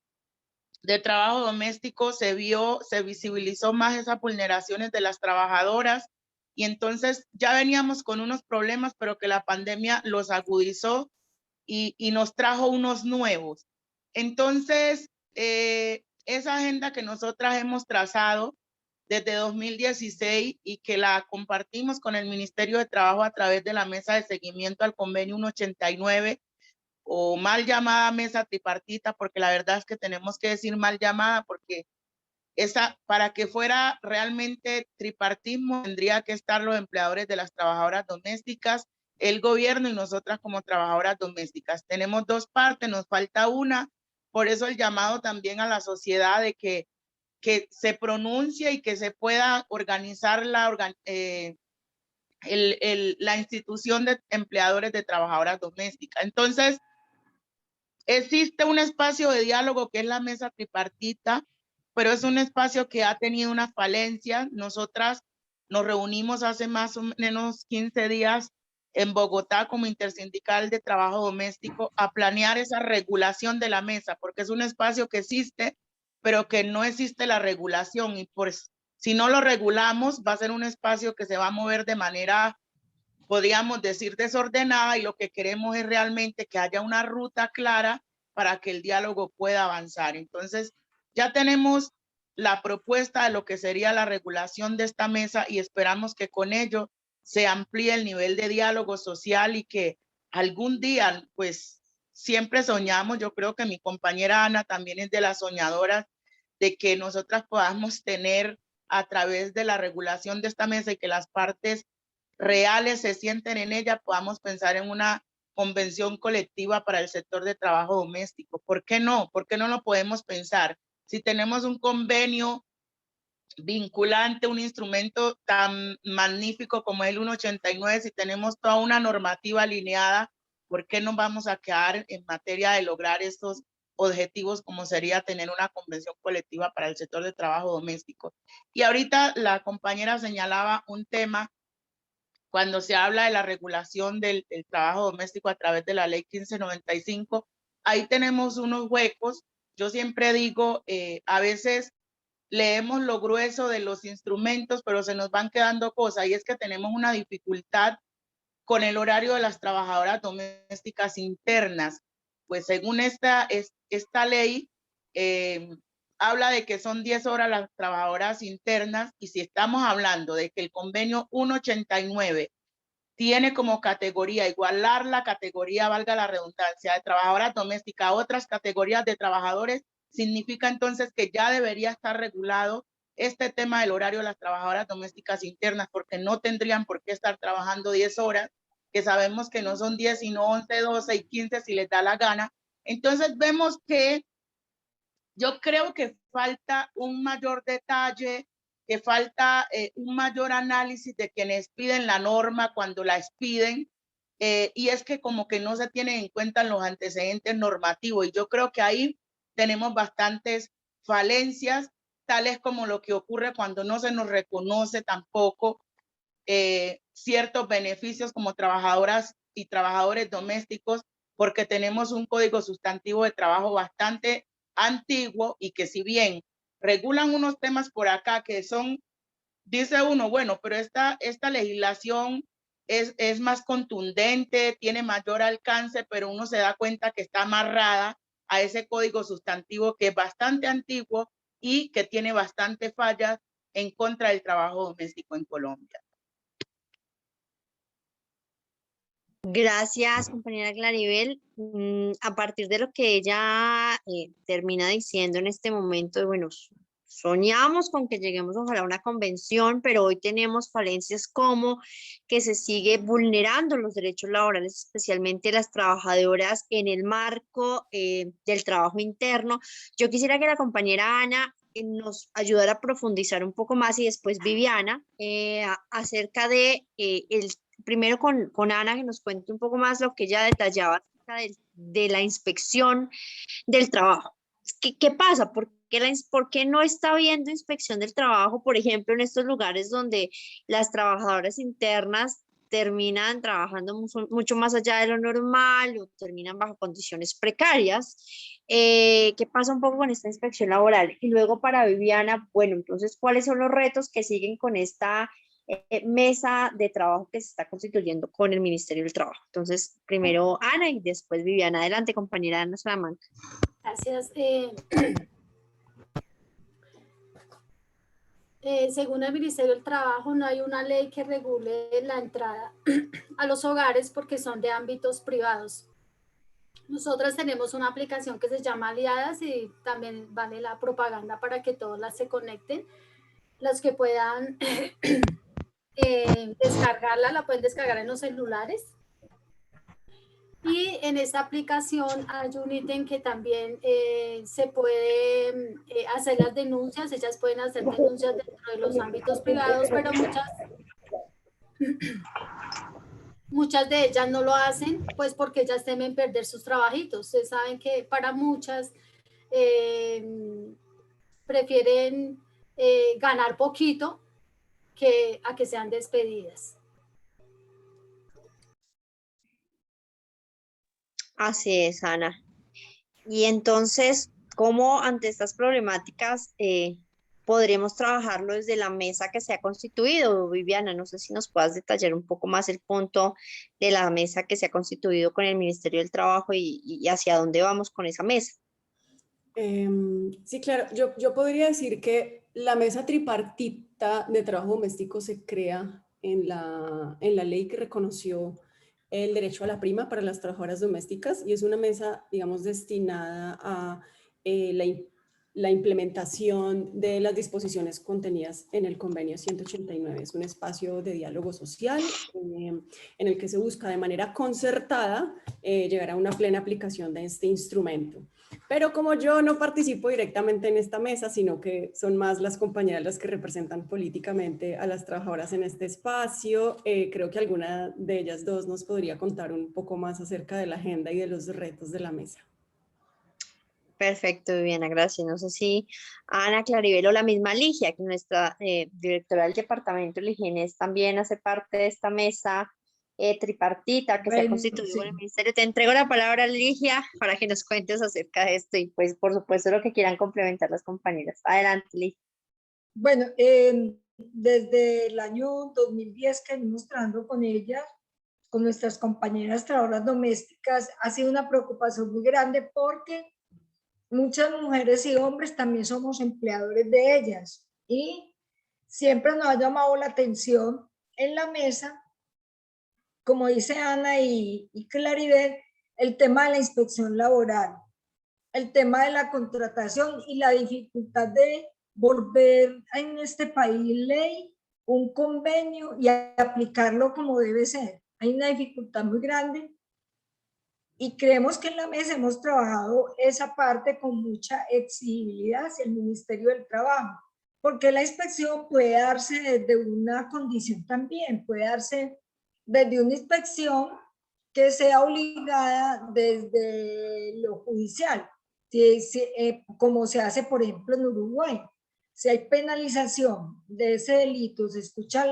de trabajo doméstico se visibilizó más esas vulneraciones de las trabajadoras y entonces ya veníamos con unos problemas, pero que la pandemia los agudizó y nos trajo unos nuevos. Entonces, esa agenda que nosotras hemos trazado desde 2016 y que la compartimos con el Ministerio de Trabajo a través de la mesa de seguimiento al convenio 189 o mal llamada mesa tripartita, porque la verdad es que tenemos que decir mal llamada porque para que fuera realmente tripartismo tendría que estar los empleadores de las trabajadoras domésticas, el gobierno y nosotras como trabajadoras domésticas. Tenemos dos partes, nos falta una, por eso el llamado también a la sociedad de que se pronuncie y que se pueda organizar la institución de empleadores de trabajadoras domésticas. Entonces, existe un espacio de diálogo que es la mesa tripartita, pero es un espacio que ha tenido una falencia. Nosotras nos reunimos hace más o menos 15 días en Bogotá como Intersindical de Trabajo Doméstico a planear esa regulación de la mesa, porque es un espacio que existe, pero que no existe la regulación y pues si no lo regulamos va a ser un espacio que se va a mover de manera, podríamos decir, desordenada y lo que queremos es realmente que haya una ruta clara para que el diálogo pueda avanzar. Entonces, ya tenemos la propuesta de lo que sería la regulación de esta mesa y esperamos que con ello se amplíe el nivel de diálogo social y que algún día, pues siempre soñamos, yo creo que mi compañera Ana también es de las soñadoras, de que nosotras podamos tener a través de la regulación de esta mesa y que las partes reales se sienten en ella, podamos pensar en una convención colectiva para el sector de trabajo doméstico. ¿Por qué no? ¿Por qué no lo podemos pensar? Si tenemos un convenio vinculante, un instrumento tan magnífico como el 189, si tenemos toda una normativa alineada, ¿por qué no vamos a quedar en materia de lograr estos objetivos como sería tener una convención colectiva para el sector de trabajo doméstico? Y ahorita la compañera señalaba un tema cuando se habla de la regulación del trabajo doméstico a través de la ley 1595, ahí tenemos unos huecos. Yo siempre digo, a veces leemos lo grueso de los instrumentos, pero se nos van quedando cosas y es que tenemos una dificultad con el horario de las trabajadoras domésticas internas. Pues según esta ley, habla de que son 10 horas las trabajadoras internas y si estamos hablando de que el convenio 189 tiene como categoría igualar la categoría, valga la redundancia, de trabajadoras domésticas a otras categorías de trabajadores, significa entonces que ya debería estar regulado este tema del horario de las trabajadoras domésticas internas, porque no tendrían por qué estar trabajando 10 horas que sabemos que no son 10, sino 11, 12 y 15 si les da la gana. Entonces vemos que yo creo que falta un mayor detalle, que falta un mayor análisis de quienes piden la norma cuando la expiden, y es que como que no se tienen en cuenta los antecedentes normativos, y yo creo que ahí tenemos bastantes falencias, tales como lo que ocurre cuando no se nos reconoce tampoco ciertos beneficios como trabajadoras y trabajadores domésticos, porque tenemos un código sustantivo de trabajo bastante antiguo y que si bien regulan unos temas por acá que son, dice uno, bueno, pero esta legislación es más contundente, tiene mayor alcance, pero uno se da cuenta que está amarrada a ese código sustantivo que es bastante antiguo y que tiene bastante fallas en contra del trabajo doméstico en Colombia. Gracias, compañera Claribel. A partir de lo que ella termina diciendo en este momento, bueno, soñamos con que lleguemos ojalá a una convención, pero hoy tenemos falencias como que se sigue vulnerando los derechos laborales, especialmente las trabajadoras en el marco del trabajo interno. Yo quisiera que la compañera Ana nos ayudara a profundizar un poco más y después Viviana acerca de primero con Ana, que nos cuente un poco más lo que ella detallaba acerca de la inspección del trabajo. ¿Qué pasa? ¿Por qué no está habiendo inspección del trabajo, por ejemplo, en estos lugares donde las trabajadoras internas terminan trabajando mucho más allá de lo normal o terminan bajo condiciones precarias? ¿Qué pasa un poco con esta inspección laboral? Y luego para Viviana, bueno, entonces, ¿cuáles son los retos que siguen con esta mesa de trabajo que se está constituyendo con el Ministerio del Trabajo? Entonces, primero Ana y después Viviana. Adelante, compañera Ana Salamanca. Gracias. Según el Ministerio del Trabajo, no hay una ley que regule la entrada a los hogares porque son de ámbitos privados. Nosotras tenemos una aplicación que se llama Aliadas y también vale la propaganda para que todos las se conecten. Los que puedan descargarla, la pueden descargar en los celulares. Y en esta aplicación hay un ítem que también se puede hacer las denuncias. Ellas pueden hacer denuncias dentro de los ámbitos privados, pero muchas de ellas no lo hacen, pues porque ellas temen perder sus trabajitos. Ustedes saben que para muchas prefieren ganar poquito a que sean despedidas. Así es, Ana. Y entonces, ¿cómo ante estas problemáticas podremos trabajarlo desde la mesa que se ha constituido? Viviana, no sé si nos puedas detallar un poco más el punto de la mesa que se ha constituido con el Ministerio del Trabajo y hacia dónde vamos con esa mesa. Sí, claro. Yo podría decir que la mesa tripartita de trabajo doméstico se crea en la ley que reconoció el derecho a la prima para las trabajadoras domésticas y es una mesa, digamos, destinada a la implementación de las disposiciones contenidas en el convenio 189. Es un espacio de diálogo social en el que se busca de manera concertada llegar a una plena aplicación de este instrumento. Pero como yo no participo directamente en esta mesa, sino que son más las compañeras las que representan políticamente a las trabajadoras en este espacio, creo que alguna de ellas dos nos podría contar un poco más acerca de la agenda y de los retos de la mesa. Perfecto, Viviana, gracias. No sé si Ana Claribel o la misma Ligia, que nuestra directora del departamento, Ligines, también hace parte de esta mesa tripartita que se ha constituido Sí. en el ministerio. Te entrego la palabra, Ligia, para que nos cuentes acerca de esto y pues por supuesto lo que quieran complementar las compañeras. Adelante, Ligia. Bueno, desde el año 2010 que venimos trabajando con ellas, con nuestras compañeras trabajadoras domésticas, ha sido una preocupación muy grande porque muchas mujeres y hombres también somos empleadores de ellas y siempre nos ha llamado la atención en la mesa, como dice Ana y Claribel, el tema de la inspección laboral, el tema de la contratación y la dificultad de volver en este país ley un convenio y aplicarlo como debe ser. hay una dificultad muy grande y creemos que en la mesa hemos trabajado esa parte con mucha exigibilidad hacia el Ministerio del Trabajo, porque la inspección puede darse desde una condición también, puede darse desde una inspección que sea obligada desde lo judicial, como se hace, por ejemplo, en Uruguay. Si hay penalización de ese delito, se escucha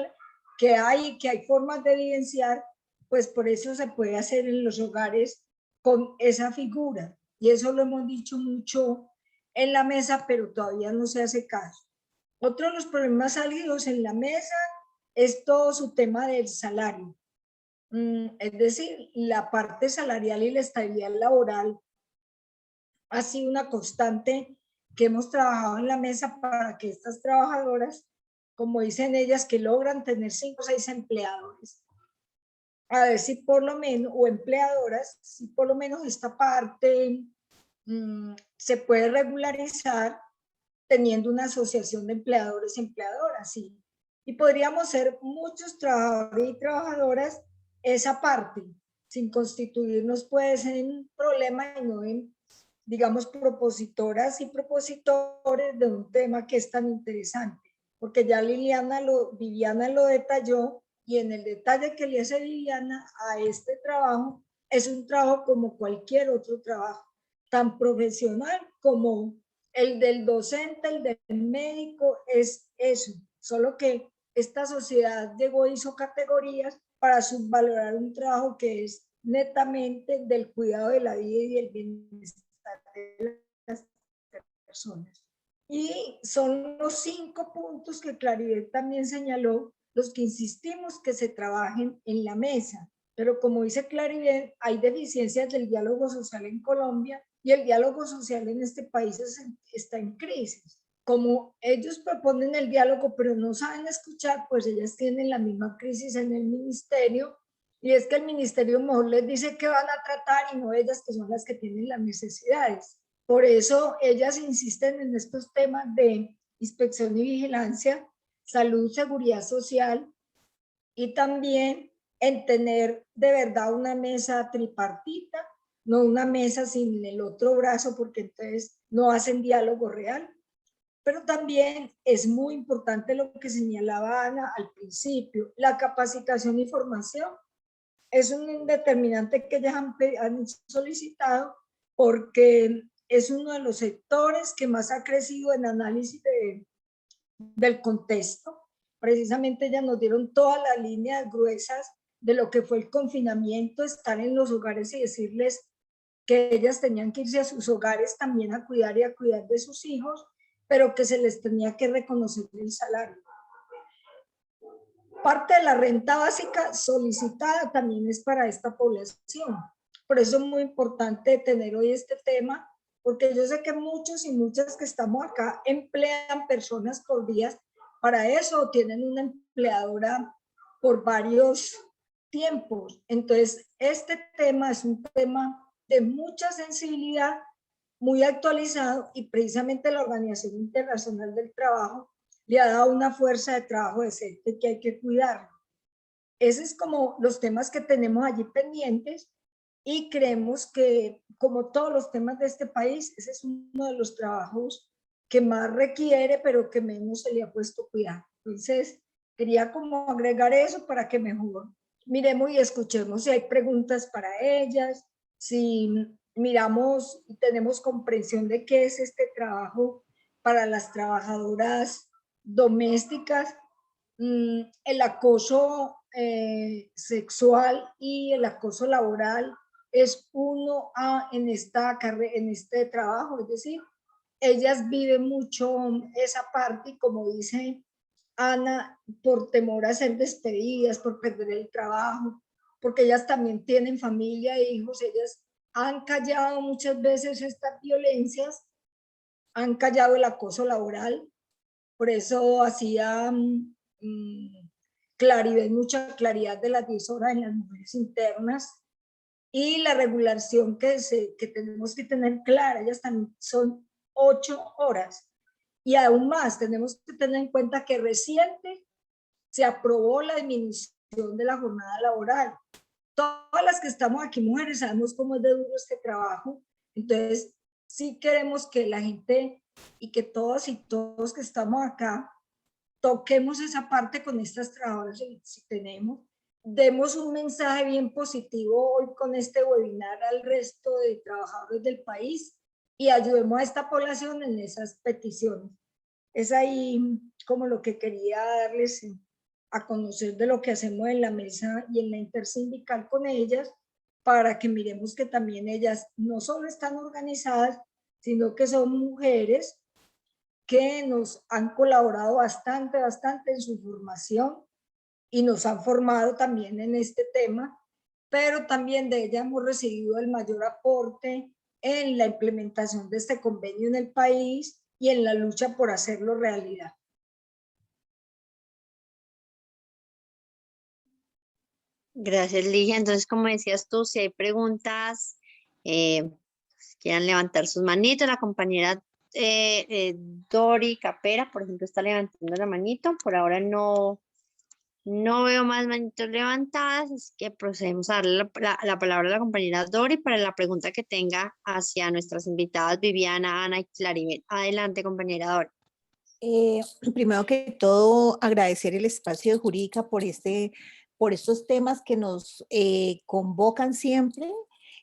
que hay formas de evidenciar, pues por eso se puede hacer en los hogares con esa figura. Y eso lo hemos dicho mucho en la mesa, pero todavía no se hace caso. Otro de los problemas álgidos en la mesa es todo su tema del salario. Es decir, la parte salarial y la estabilidad laboral ha sido una constante que hemos trabajado en la mesa para que estas trabajadoras, como dicen ellas, que logran tener 5 o 6 empleadores, a ver si por lo menos, o empleadoras, si por lo menos esta parte se puede regularizar teniendo una asociación de empleadores y empleadoras, ¿sí? Y podríamos ser muchos trabajadores y trabajadoras esa parte, sin constituirnos pues en problema y no en, digamos, propositoras y propositores de un tema que es tan interesante, porque ya Viviana lo detalló, y en el detalle que le hace Viviana a este trabajo, es un trabajo como cualquier otro trabajo, tan profesional como el del docente, el del médico, es eso, solo que esta sociedad llegó, hizo categorías para subvalorar un trabajo que es netamente del cuidado de la vida y del bienestar de las personas. Y son los 5 puntos que Claribel también señaló, los que insistimos que se trabajen en la mesa. Pero como dice Claribel, hay deficiencias del diálogo social en Colombia y el diálogo social en este país está en crisis. Como ellos proponen el diálogo pero no saben escuchar, pues ellas tienen la misma crisis en el ministerio, y es que el ministerio mejor les dice que van a tratar y no ellas, que son las que tienen las necesidades. Por eso ellas insisten en estos temas de inspección y vigilancia, salud, seguridad social, y también en tener de verdad una mesa tripartita, no una mesa sin el otro brazo, porque entonces no hacen diálogo real. Pero también es muy importante lo que señalaba Ana al principio, la capacitación y formación. Es un determinante que ellas han solicitado, porque es uno de los sectores que más ha crecido en análisis del contexto. Precisamente ellas nos dieron todas las líneas gruesas de lo que fue el confinamiento, estar en los hogares y decirles que ellas tenían que irse a sus hogares también a cuidar y a cuidar de sus hijos, pero que se les tenía que reconocer el salario. Parte de la renta básica solicitada también es para esta población. Por eso es muy importante tener hoy este tema, porque yo sé que muchos y muchas que estamos acá emplean personas por días para eso, tienen una empleadora por varios tiempos. Entonces, este tema es un tema de mucha sensibilidad, muy actualizado, y precisamente la Organización Internacional del Trabajo le ha dado una fuerza de trabajo decente que hay que cuidar. Ese es como los temas que tenemos allí pendientes, y creemos que, como todos los temas de este país, ese es uno de los trabajos que más requiere, pero que menos se le ha puesto cuidado. Entonces, quería como agregar eso para que mejor miremos y escuchemos si hay preguntas para ellas, si miramos y tenemos comprensión de qué es este trabajo para las trabajadoras domésticas. El acoso sexual y el acoso laboral es uno en este trabajo, es decir, ellas viven mucho esa parte, y como dice Ana, por temor a ser despedidas, por perder el trabajo, porque ellas también tienen familia e hijos, ellas han callado muchas veces estas violencias, han callado el acoso laboral. Por eso hacía claridad, mucha claridad de las 10 horas en las mujeres internas, y la regulación que tenemos que tener clara, ellas también son 8 horas. Y aún más, tenemos que tener en cuenta que reciente se aprobó la disminución de la jornada laboral. Todas las que estamos aquí, mujeres, sabemos cómo es de duro este trabajo. Entonces, sí queremos que la gente y que todos y todos que estamos acá toquemos esa parte con estas trabajadoras si tenemos. Demos un mensaje bien positivo hoy con este webinar al resto de trabajadores del país y ayudemos a esta población en esas peticiones. Es ahí como lo que quería darles a conocer de lo que hacemos en la mesa y en la intersindical con ellas, para que miremos que también ellas no solo están organizadas, sino que son mujeres que nos han colaborado bastante en su formación y nos han formado también en este tema, pero también de ellas hemos recibido el mayor aporte en la implementación de este convenio en el país y en la lucha por hacerlo realidad. Gracias, Ligia. Entonces, como decías tú, si hay preguntas, quieran levantar sus manitos. La compañera Dori Capera, por ejemplo, está levantando la manito. Por ahora no veo más manitos levantadas, así que procedemos a darle la palabra a la compañera Dori para la pregunta que tenga hacia nuestras invitadas Viviana, Ana y Claribel. Adelante, compañera Dori. Primero que todo, agradecer el espacio de Jurídica por estos temas que nos convocan siempre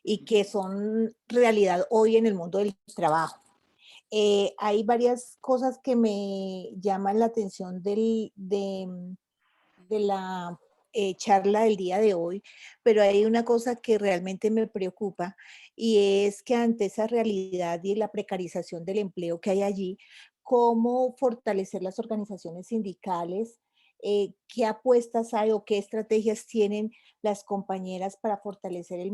y que son realidad hoy en el mundo del trabajo. Hay varias cosas que me llaman la atención de la charla del día de hoy, pero hay una cosa que realmente me preocupa y es que ante esa realidad y la precarización del empleo que hay allí, cómo fortalecer las organizaciones sindicales, qué apuestas hay o qué estrategias tienen las compañeras para fortalecer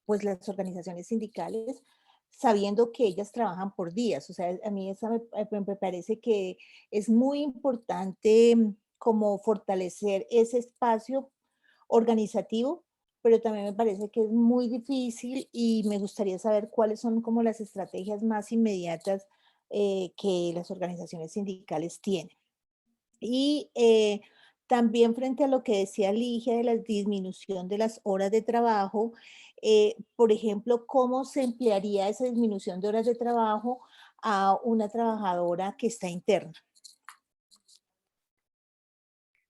pues las organizaciones sindicales, sabiendo que ellas trabajan por días. O sea, a mí esa me parece que es muy importante como fortalecer ese espacio organizativo, pero también me parece que es muy difícil y me gustaría saber cuáles son como las estrategias más inmediatas que las organizaciones sindicales tienen. Y también frente a lo que decía Ligia de la disminución de las horas de trabajo, por ejemplo, ¿cómo se emplearía esa disminución de horas de trabajo a una trabajadora que está interna?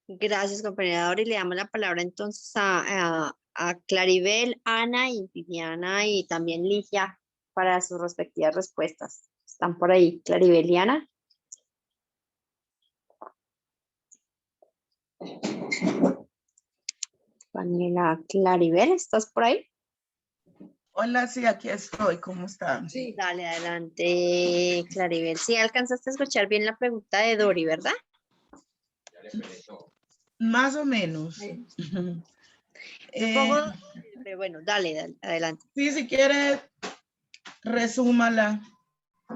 Gracias, compañera Dori. Le damos la palabra entonces a Claribel, Ana y Viviana y también Ligia para sus respectivas respuestas. ¿Están por ahí Claribel y Ana? Daniela, Claribel, ¿estás por ahí? Hola, sí, aquí estoy. ¿Cómo están? Sí. Dale, adelante, Claribel. Sí, alcanzaste a escuchar bien la pregunta de Dori, ¿verdad? Más o menos. Sí. Un poco, pero bueno, dale, adelante. Sí, si quiere, resúmala.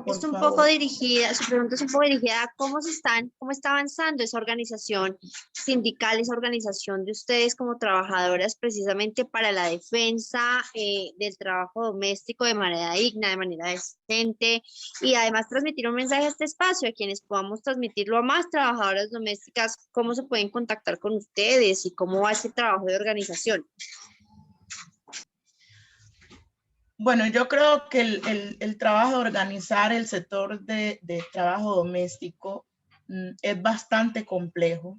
Es un poco dirigida, su pregunta es un poco dirigida a cómo está avanzando esa organización sindical, esa organización de ustedes como trabajadoras precisamente para la defensa del trabajo doméstico de manera digna, de manera decente y además transmitir un mensaje a este espacio, a quienes podamos transmitirlo a más trabajadoras domésticas, cómo se pueden contactar con ustedes y cómo va ese trabajo de organización. Bueno, yo creo que el trabajo de organizar el sector de trabajo doméstico es bastante complejo,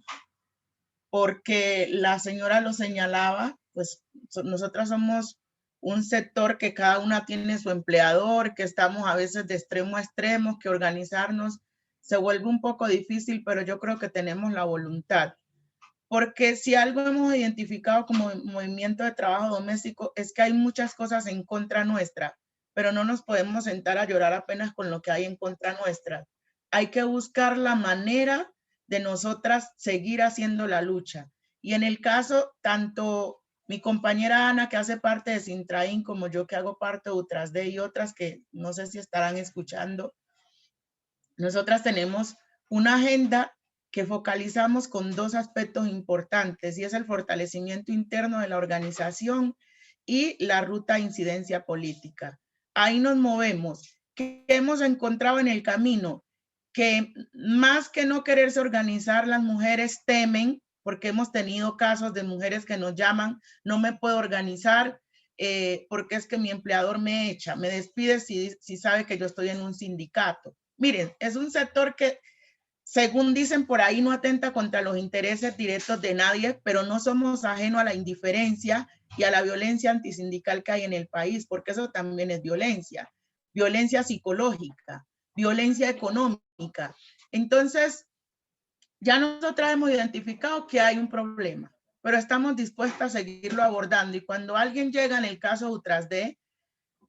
porque la señora lo señalaba, pues nosotros somos un sector que cada una tiene su empleador, que estamos a veces de extremo a extremo, que organizarnos se vuelve un poco difícil, pero yo creo que tenemos la voluntad. Porque si algo hemos identificado como movimiento de trabajo doméstico es que hay muchas cosas en contra nuestra, pero no nos podemos sentar a llorar apenas con lo que hay en contra nuestra. Hay que buscar la manera de nosotras seguir haciendo la lucha. Y en el caso, tanto mi compañera Ana, que hace parte de Sintraín, como yo, que hago parte de UTRASD y otras que no sé si estarán escuchando, nosotras tenemos una agenda que focalizamos con dos aspectos importantes y es el fortalecimiento interno de la organización y la ruta de incidencia política. Ahí nos movemos. ¿Qué hemos encontrado en el camino? Que más que no quererse organizar, las mujeres temen porque hemos tenido casos de mujeres que nos llaman, no me puedo organizar porque es que mi empleador me echa, me despide si sabe que yo estoy en un sindicato. Miren, es un sector que, según dicen por ahí, no atenta contra los intereses directos de nadie, pero no somos ajenos a la indiferencia y a la violencia antisindical que hay en el país, porque eso también es violencia, violencia psicológica, violencia económica. Entonces, ya nosotras hemos identificado que hay un problema, pero estamos dispuestas a seguirlo abordando. Y cuando alguien llega, en el caso de Utrasd,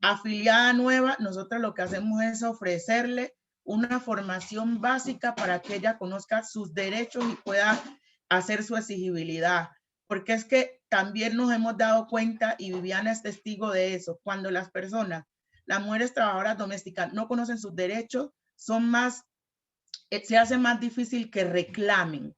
afiliada nueva, nosotros lo que hacemos es ofrecerle una formación básica para que ella conozca sus derechos y pueda hacer su exigibilidad. Porque es que también nos hemos dado cuenta, y Viviana es testigo de eso, cuando las personas, las mujeres trabajadoras domésticas, no conocen sus derechos, son más, se hace más difícil que reclamen.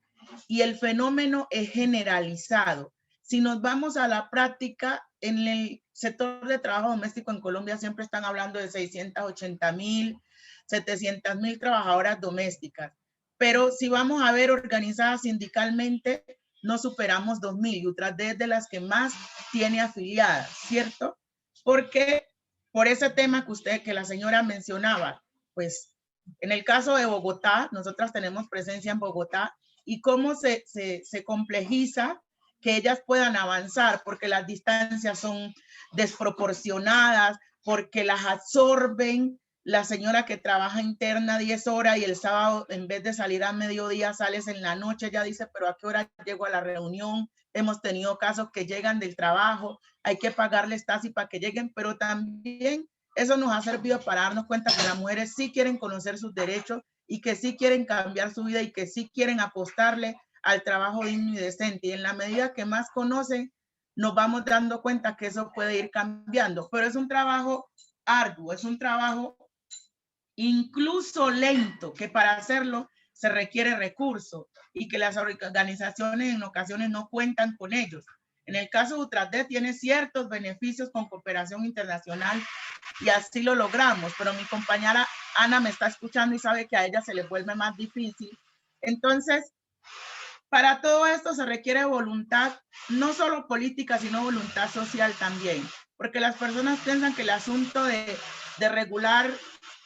Y el fenómeno es generalizado. Si nos vamos a la práctica, en el sector de trabajo doméstico en Colombia siempre están hablando de 680,000, 700,000 trabajadoras domésticas. Pero si vamos a ver organizadas sindicalmente, no superamos 2,000. Y Utrasd es de las que más tiene afiliadas, ¿cierto? Porque por ese tema que la señora mencionaba, pues en el caso de Bogotá, nosotras tenemos presencia en Bogotá, y cómo se complejiza que ellas puedan avanzar, porque las distancias son desproporcionadas, porque las absorben. La señora que trabaja interna 10 horas y el sábado, en vez de salir a mediodía, sales en la noche, ella dice, pero ¿a qué hora llego a la reunión? Hemos tenido casos que llegan del trabajo, hay que pagarles taxi para que lleguen, pero también eso nos ha servido para darnos cuenta que las mujeres sí quieren conocer sus derechos y que sí quieren cambiar su vida y que sí quieren apostarle al trabajo digno y decente. Y en la medida que más conocen, nos vamos dando cuenta que eso puede ir cambiando. Pero es un trabajo arduo, es un trabajo incluso lento, que para hacerlo se requiere recursos y que las organizaciones en ocasiones no cuentan con ellos. En el caso de Utrasd tiene ciertos beneficios con cooperación internacional y así lo logramos, pero mi compañera Ana me está escuchando y sabe que a ella se le vuelve más difícil. Entonces, para todo esto se requiere voluntad, no solo política, sino voluntad social también, porque las personas piensan que el asunto de regular,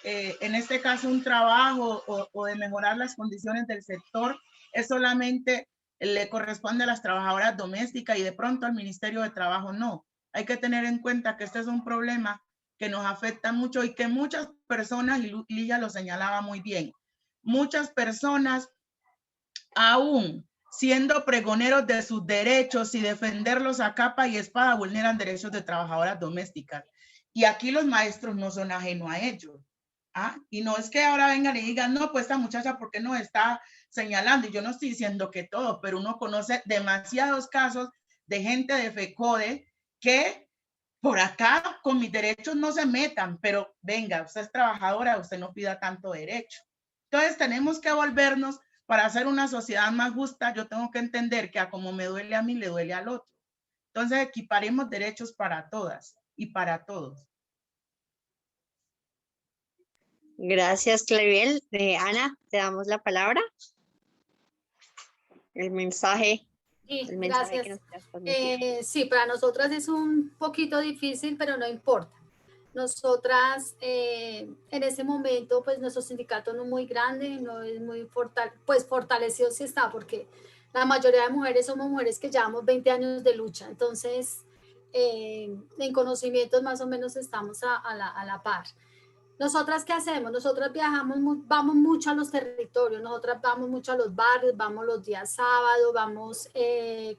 en este caso, un trabajo o de mejorar las condiciones del sector, es solamente le corresponde a las trabajadoras domésticas y de pronto al Ministerio de Trabajo no. Hay que tener en cuenta que este es un problema que nos afecta mucho y que muchas personas, y Lilia lo señalaba muy bien, muchas personas aún siendo pregoneros de sus derechos y defenderlos a capa y espada, vulneran derechos de trabajadoras domésticas. Y aquí los maestros no son ajenos a ellos. ¿Ah? Y no es que ahora vengan y digan, no, pues esta muchacha, ¿por qué no está señalando? Y yo no estoy diciendo que todo, pero uno conoce demasiados casos de gente de FECODE que por acá con mis derechos no se metan, pero venga, usted es trabajadora, usted no pida tanto derecho. Entonces tenemos que volvernos para hacer una sociedad más justa. Yo tengo que entender que a como me duele a mí, le duele al otro. Entonces equiparemos derechos para todas y para todos. Gracias, Claribel. Ana, te damos la palabra. El mensaje. Sí, El mensaje gracias. que nos quieras transmitir. Sí, para nosotras es un poquito difícil, pero no importa. Nosotras en ese momento, pues nuestro sindicato no es muy grande, no es muy fortalecido sí está, porque la mayoría de mujeres somos mujeres que llevamos 20 años de lucha, entonces en conocimientos más o menos estamos a la par. ¿Nosotras qué hacemos? Nosotras viajamos, vamos mucho a los territorios, nosotras vamos mucho a los barrios, vamos los días sábados, vamos,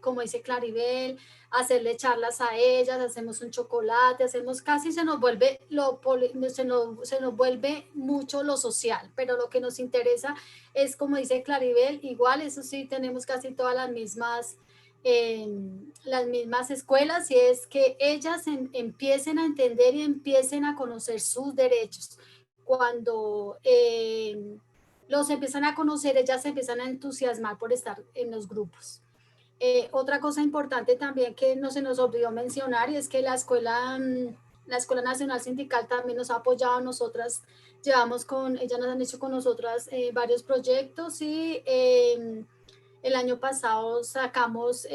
como dice Claribel, a hacerle charlas a ellas, hacemos un chocolate, hacemos casi se nos vuelve se nos vuelve mucho lo social, pero lo que nos interesa es, como dice Claribel, igual, eso sí, tenemos casi todas las mismas escuelas, y es que ellas empiecen a entender y empiecen a conocer sus derechos. Cuando los empiezan a conocer, ellas se empiezan a entusiasmar por estar en los grupos. Otra cosa importante también que no se nos olvidó mencionar, y es que la Escuela Nacional Sindical también nos ha apoyado a nosotras. Ellas nos han hecho con nosotras varios proyectos, y El año pasado sacamos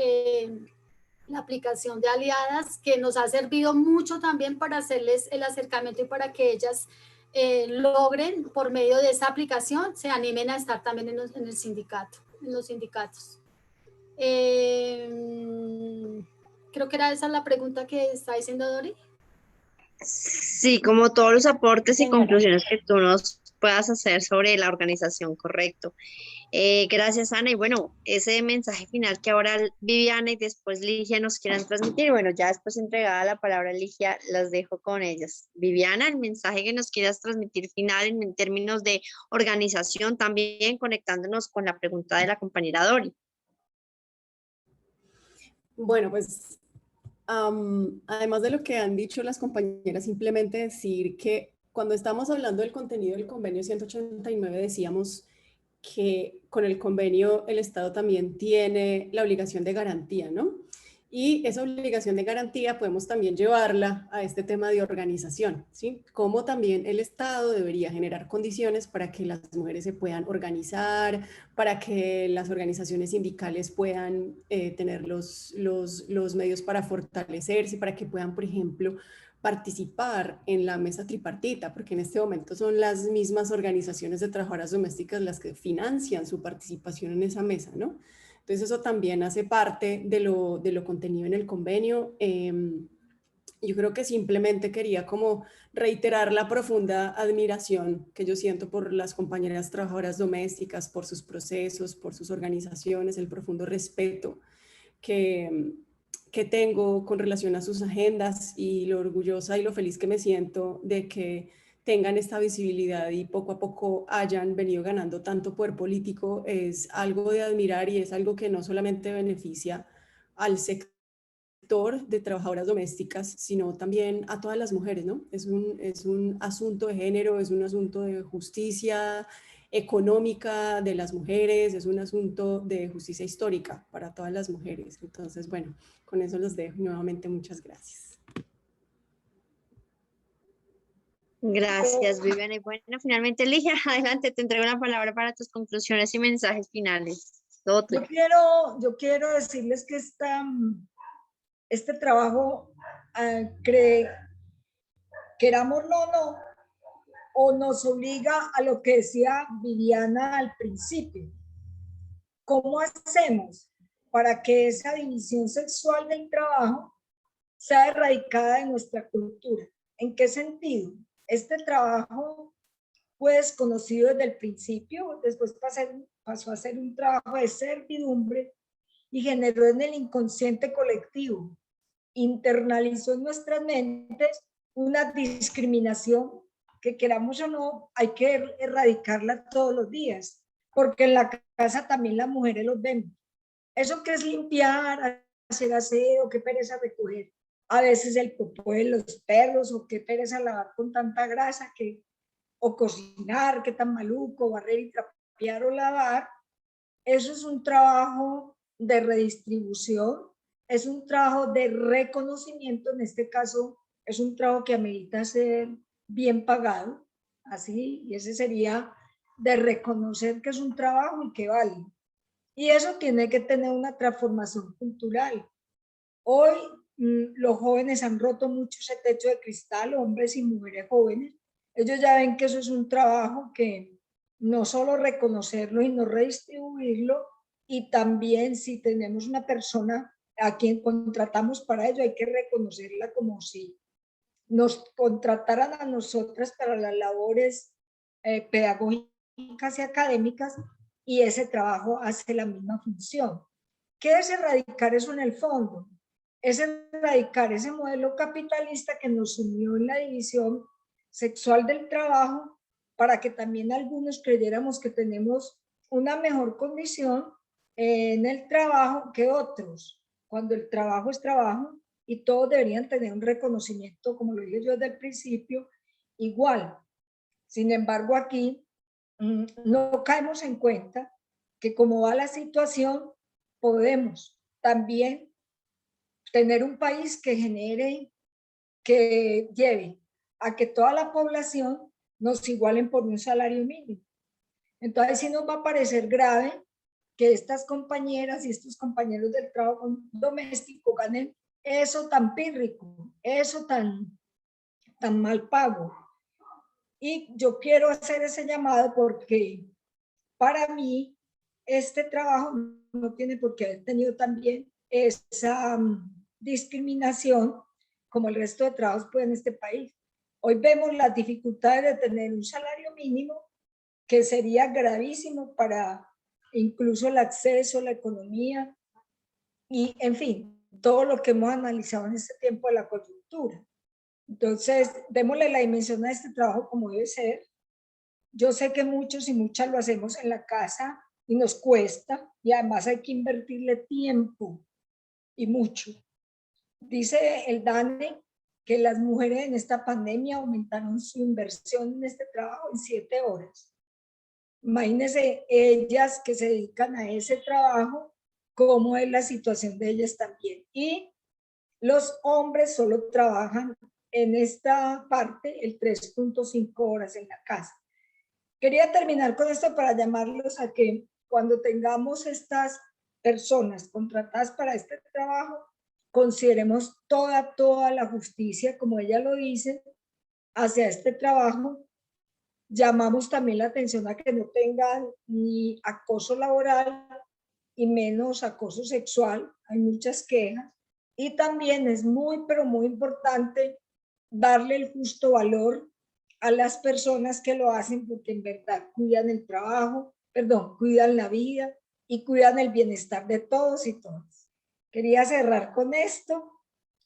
la aplicación de aliadas, que nos ha servido mucho también para hacerles el acercamiento y para que ellas logren, por medio de esa aplicación, se animen a estar también en el sindicato, en los sindicatos. Creo que era esa la pregunta que está diciendo Dori. Sí, como todos los aportes y Señora. conclusiones que tú nos puedas hacer sobre la organización, correcto. Gracias, Ana. Y bueno, ese mensaje final que ahora Viviana y después Ligia nos quieran transmitir, bueno, ya después entregada la palabra a Ligia, las dejo con ellas. Viviana, el mensaje que nos quieras transmitir final en términos de organización, también conectándonos con la pregunta de la compañera Dori. Bueno, pues además de lo que han dicho las compañeras, simplemente decir que cuando estamos hablando del contenido del convenio 189 decíamos que con el convenio el Estado también tiene la obligación de garantía, ¿no? Y esa obligación de garantía podemos también llevarla a este tema de organización, ¿sí? Cómo también el Estado debería generar condiciones para que las mujeres se puedan organizar, para que las organizaciones sindicales puedan tener los medios para fortalecerse, para que puedan, por ejemplo, participar en la mesa tripartita, porque en este momento son las mismas organizaciones de trabajadoras domésticas las que financian su participación en esa mesa, ¿no? Entonces eso también hace parte de lo contenido en el convenio. Yo creo que simplemente quería como reiterar la profunda admiración que yo siento por las compañeras trabajadoras domésticas, por sus procesos, por sus organizaciones, el profundo respeto que tengo con relación a sus agendas y lo orgullosa y lo feliz que me siento de que tengan esta visibilidad y poco a poco hayan venido ganando tanto poder político, es algo de admirar y es algo que no solamente beneficia al sector de trabajadoras domésticas, sino también a todas las mujeres, ¿no? Es un asunto de género, es un asunto de justicia económica de las mujeres, es un asunto de justicia histórica para todas las mujeres. Entonces, bueno, con eso los dejo y nuevamente muchas gracias. Gracias, Viviana. Y bueno, finalmente, Ligia, adelante, te entrego la palabra para tus conclusiones y mensajes finales. Todo tuyo. Yo quiero decirles que este trabajo, querámoslo o no, o nos obliga a lo que decía Viviana al principio. ¿Cómo hacemos para que esa división sexual del trabajo sea erradicada de nuestra cultura? ¿En qué sentido? Este trabajo fue desconocido desde el principio, después pasó a ser un trabajo de servidumbre y generó en el inconsciente colectivo, internalizó en nuestras mentes una discriminación que, queramos o no, hay que erradicarla todos los días, porque en la casa también las mujeres los vemos. Eso que es limpiar, hacer aseo, qué pereza recoger a veces el popó de los perros, o qué pereza lavar con tanta grasa, o cocinar, qué tan maluco, barrer y trapear o lavar. Eso es un trabajo de redistribución, es un trabajo de reconocimiento, en este caso es un trabajo que amerita ser bien pagado, así, y ese sería de reconocer que es un trabajo y que vale. Y eso tiene que tener una transformación cultural. Hoy los jóvenes han roto mucho ese techo de cristal, hombres y mujeres jóvenes. Ellos ya ven que eso es un trabajo que no solo reconocerlo y no redistribuirlo, y también si tenemos una persona a quien contratamos para ello, hay que reconocerla como si nos contrataran a nosotras para las labores pedagógicas y académicas, y ese trabajo hace la misma función. ¿Qué es erradicar eso en el fondo? Es erradicar ese modelo capitalista que nos sumió en la división sexual del trabajo, para que también algunos creyéramos que tenemos una mejor condición en el trabajo que otros, cuando el trabajo es trabajo y todos deberían tener un reconocimiento, como lo dije yo desde el principio, igual. Sin embargo, aquí no caemos en cuenta que como va la situación, podemos también tener un país que genere, que lleve a que toda la población nos igualen por un salario mínimo. Entonces sí nos va a parecer grave que estas compañeras y estos compañeros del trabajo doméstico ganen eso tan pírrico, eso tan mal pago. Y yo quiero hacer ese llamado porque para mí este trabajo no tiene por qué haber tenido también esa discriminación como el resto de trabajos pues, en este país. Hoy vemos las dificultades de tener un salario mínimo que sería gravísimo para incluso el acceso, la economía y, en fin, todo lo que hemos analizado en este tiempo de la coyuntura. Entonces, démosle la dimensión a este trabajo como debe ser. Yo sé que muchos y muchas lo hacemos en la casa y nos cuesta y además hay que invertirle tiempo y mucho. Dice el DANE que las mujeres en esta pandemia aumentaron su inversión en este trabajo en 7 horas. Imagínense ellas que se dedican a ese trabajo, cómo es la situación de ellas también. Y los hombres solo trabajan en esta parte el 3.5 horas en la casa. Quería terminar con esto para llamarlos a que cuando tengamos estas personas contratadas para este trabajo, consideremos toda la justicia, como ella lo dice, hacia este trabajo. Llamamos también la atención a que no tengan ni acoso laboral y menos acoso sexual. Hay muchas quejas. Y también es muy, pero muy importante darle el justo valor a las personas que lo hacen porque en verdad cuidan el trabajo, cuidan la vida y cuidan el bienestar de todos y todas. Quería cerrar con esto.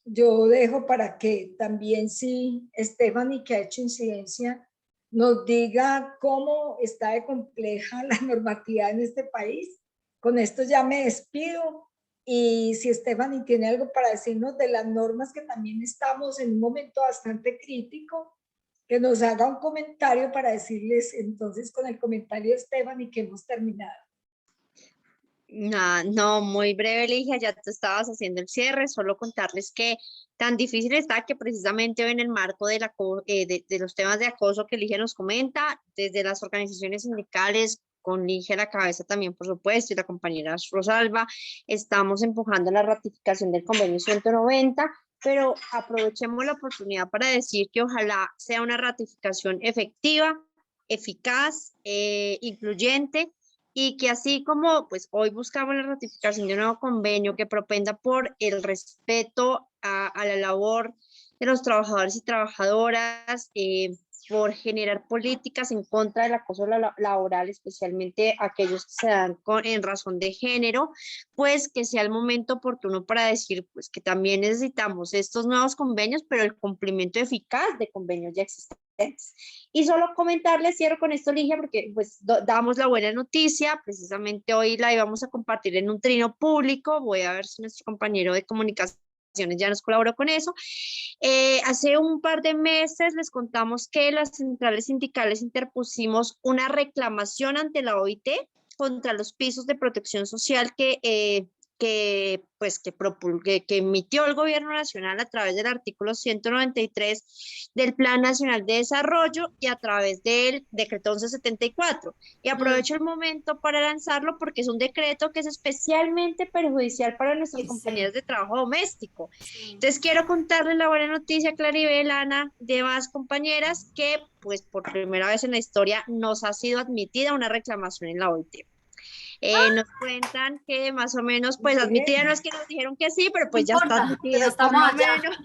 Yo dejo para que también si Stephanie, que ha hecho incidencia, nos diga cómo está de compleja la normatividad en este país. Con esto ya me despido y si Stephanie tiene algo para decirnos de las normas que también estamos en un momento bastante crítico, que nos haga un comentario para decirles entonces con el comentario de Stephanie que hemos terminado. No, muy breve, Ligia, ya te estabas haciendo el cierre, solo contarles que tan difícil está que precisamente hoy en el marco de los temas de acoso que Ligia nos comenta, desde las organizaciones sindicales, con Ligia a la cabeza también, por supuesto, y la compañera Rosalba, estamos empujando la ratificación del convenio 190, pero aprovechemos la oportunidad para decir que ojalá sea una ratificación efectiva, eficaz, incluyente, y que así como pues hoy buscamos la ratificación de un nuevo convenio que propenda por el respeto a la labor de los trabajadores y trabajadoras, por generar políticas en contra del acoso laboral, especialmente aquellos que se dan en razón de género, pues que sea el momento oportuno para decir pues que también necesitamos estos nuevos convenios, pero el cumplimiento eficaz de convenios ya existentes. Y solo comentarles, cierro con esto, Ligia, porque pues damos la buena noticia, precisamente hoy la íbamos a compartir en un trino público, voy a ver si nuestro compañero de comunicación ya nos colaboró con eso. Hace un par de meses les contamos que las centrales sindicales interpusimos una reclamación ante la OIT contra los pisos de protección social que emitió el gobierno nacional a través del artículo 193 del Plan Nacional de Desarrollo y a través del decreto 1174. Y aprovecho el momento para lanzarlo porque es un decreto que es especialmente perjudicial para nuestras compañeras de trabajo doméstico. Entonces quiero contarles la buena noticia, Claribel, Ana, demás compañeras, que pues por primera vez en la historia nos ha sido admitida una reclamación en la OIT. Nos cuentan que más o menos, pues admitida, no es que nos dijeron que sí, pero pues ya está admitida, por lo menos,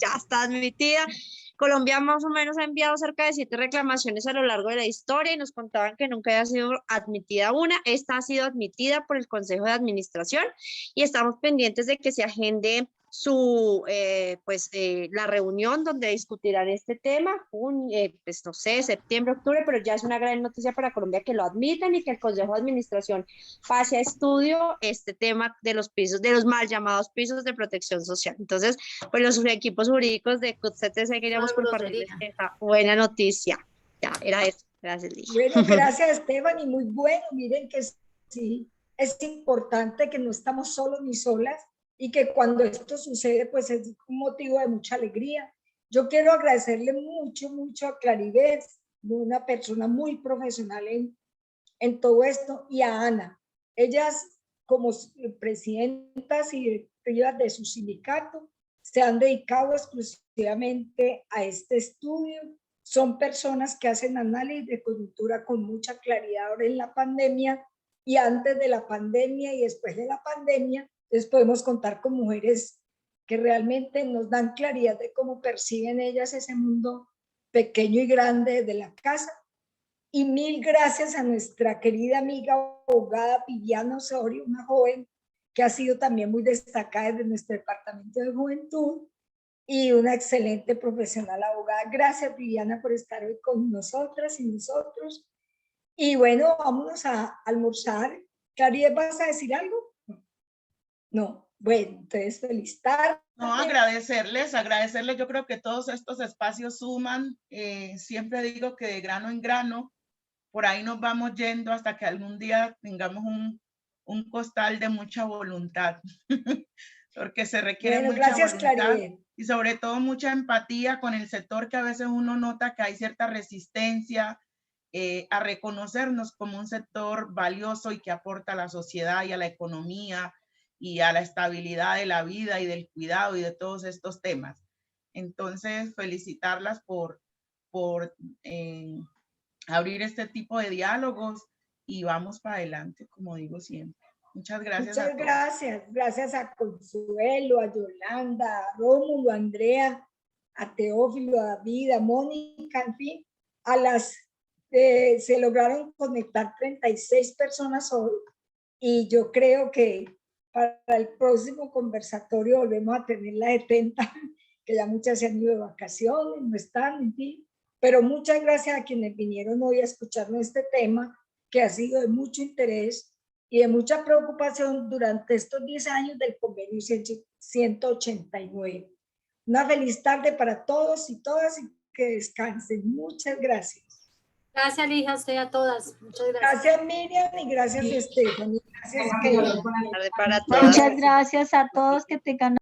ya está admitida. Colombia más o menos ha enviado cerca de 7 reclamaciones a lo largo de la historia y nos contaban que nunca había sido admitida una. Esta ha sido admitida por el Consejo de Administración y estamos pendientes de que se agende la reunión donde discutirán este tema, pues no sé, septiembre, octubre, pero ya es una gran noticia para Colombia que lo admitan y que el Consejo de Administración pase a estudio este tema de los pisos, de los mal llamados pisos de protección social. Entonces, pues los equipos jurídicos de CUT-CTC queríamos compartirles esta buena noticia. Ya, era eso. Gracias, Ligia. Bueno, gracias, Esteban, y muy bueno. Miren que sí, es importante que no estamos solos ni solas, y que cuando esto sucede, pues es un motivo de mucha alegría. Yo quiero agradecerle mucho a Claribel, una persona muy profesional en todo esto, y a Ana. Ellas, como presidentas y directivas de su sindicato, se han dedicado exclusivamente a este estudio. Son personas que hacen análisis de coyuntura con mucha claridad ahora en la pandemia y antes de la pandemia y después de la pandemia. Entonces podemos contar con mujeres que realmente nos dan claridad de cómo perciben ellas ese mundo pequeño y grande de la casa. Y mil gracias a nuestra querida amiga abogada Viviana Osorio, una joven que ha sido también muy destacada desde nuestro departamento de juventud y una excelente profesional abogada. Gracias, Viviana, por estar hoy con nosotras y nosotros. Y bueno, vámonos a almorzar. Claridad, ¿vas a decir algo? No. Bueno, entonces feliz tarde. No, agradecerles. Yo creo que todos estos espacios suman. Siempre digo que de grano en grano, por ahí nos vamos yendo hasta que algún día tengamos un costal de mucha voluntad, porque se requiere mucha voluntad. Claridad. Y sobre todo mucha empatía con el sector, que a veces uno nota que hay cierta resistencia a reconocernos como un sector valioso y que aporta a la sociedad y a la economía y a la estabilidad de la vida y del cuidado y de todos estos temas. Entonces, felicitarlas por abrir este tipo de diálogos y vamos para adelante, como digo siempre. Muchas gracias. Muchas gracias. Gracias a Consuelo, a Yolanda, a Rómulo, a Andrea, a Teófilo, a David, a Mónica, en fin, a las se lograron conectar 36 personas hoy y yo creo que para el próximo conversatorio volvemos a tener la de 30, que ya muchas se han ido de vacaciones, no están, en fin. Pero muchas gracias a quienes vinieron hoy a escucharnos este tema, que ha sido de mucho interés y de mucha preocupación durante estos 10 años del convenio 189. Una feliz tarde para todos y todas y que descansen. Muchas gracias. Gracias, Ligia, a usted y a todas. Muchas gracias. Gracias, Miriam, y gracias, Stephanie. Gracias, Para todas. Muchas gracias a todos, que tengan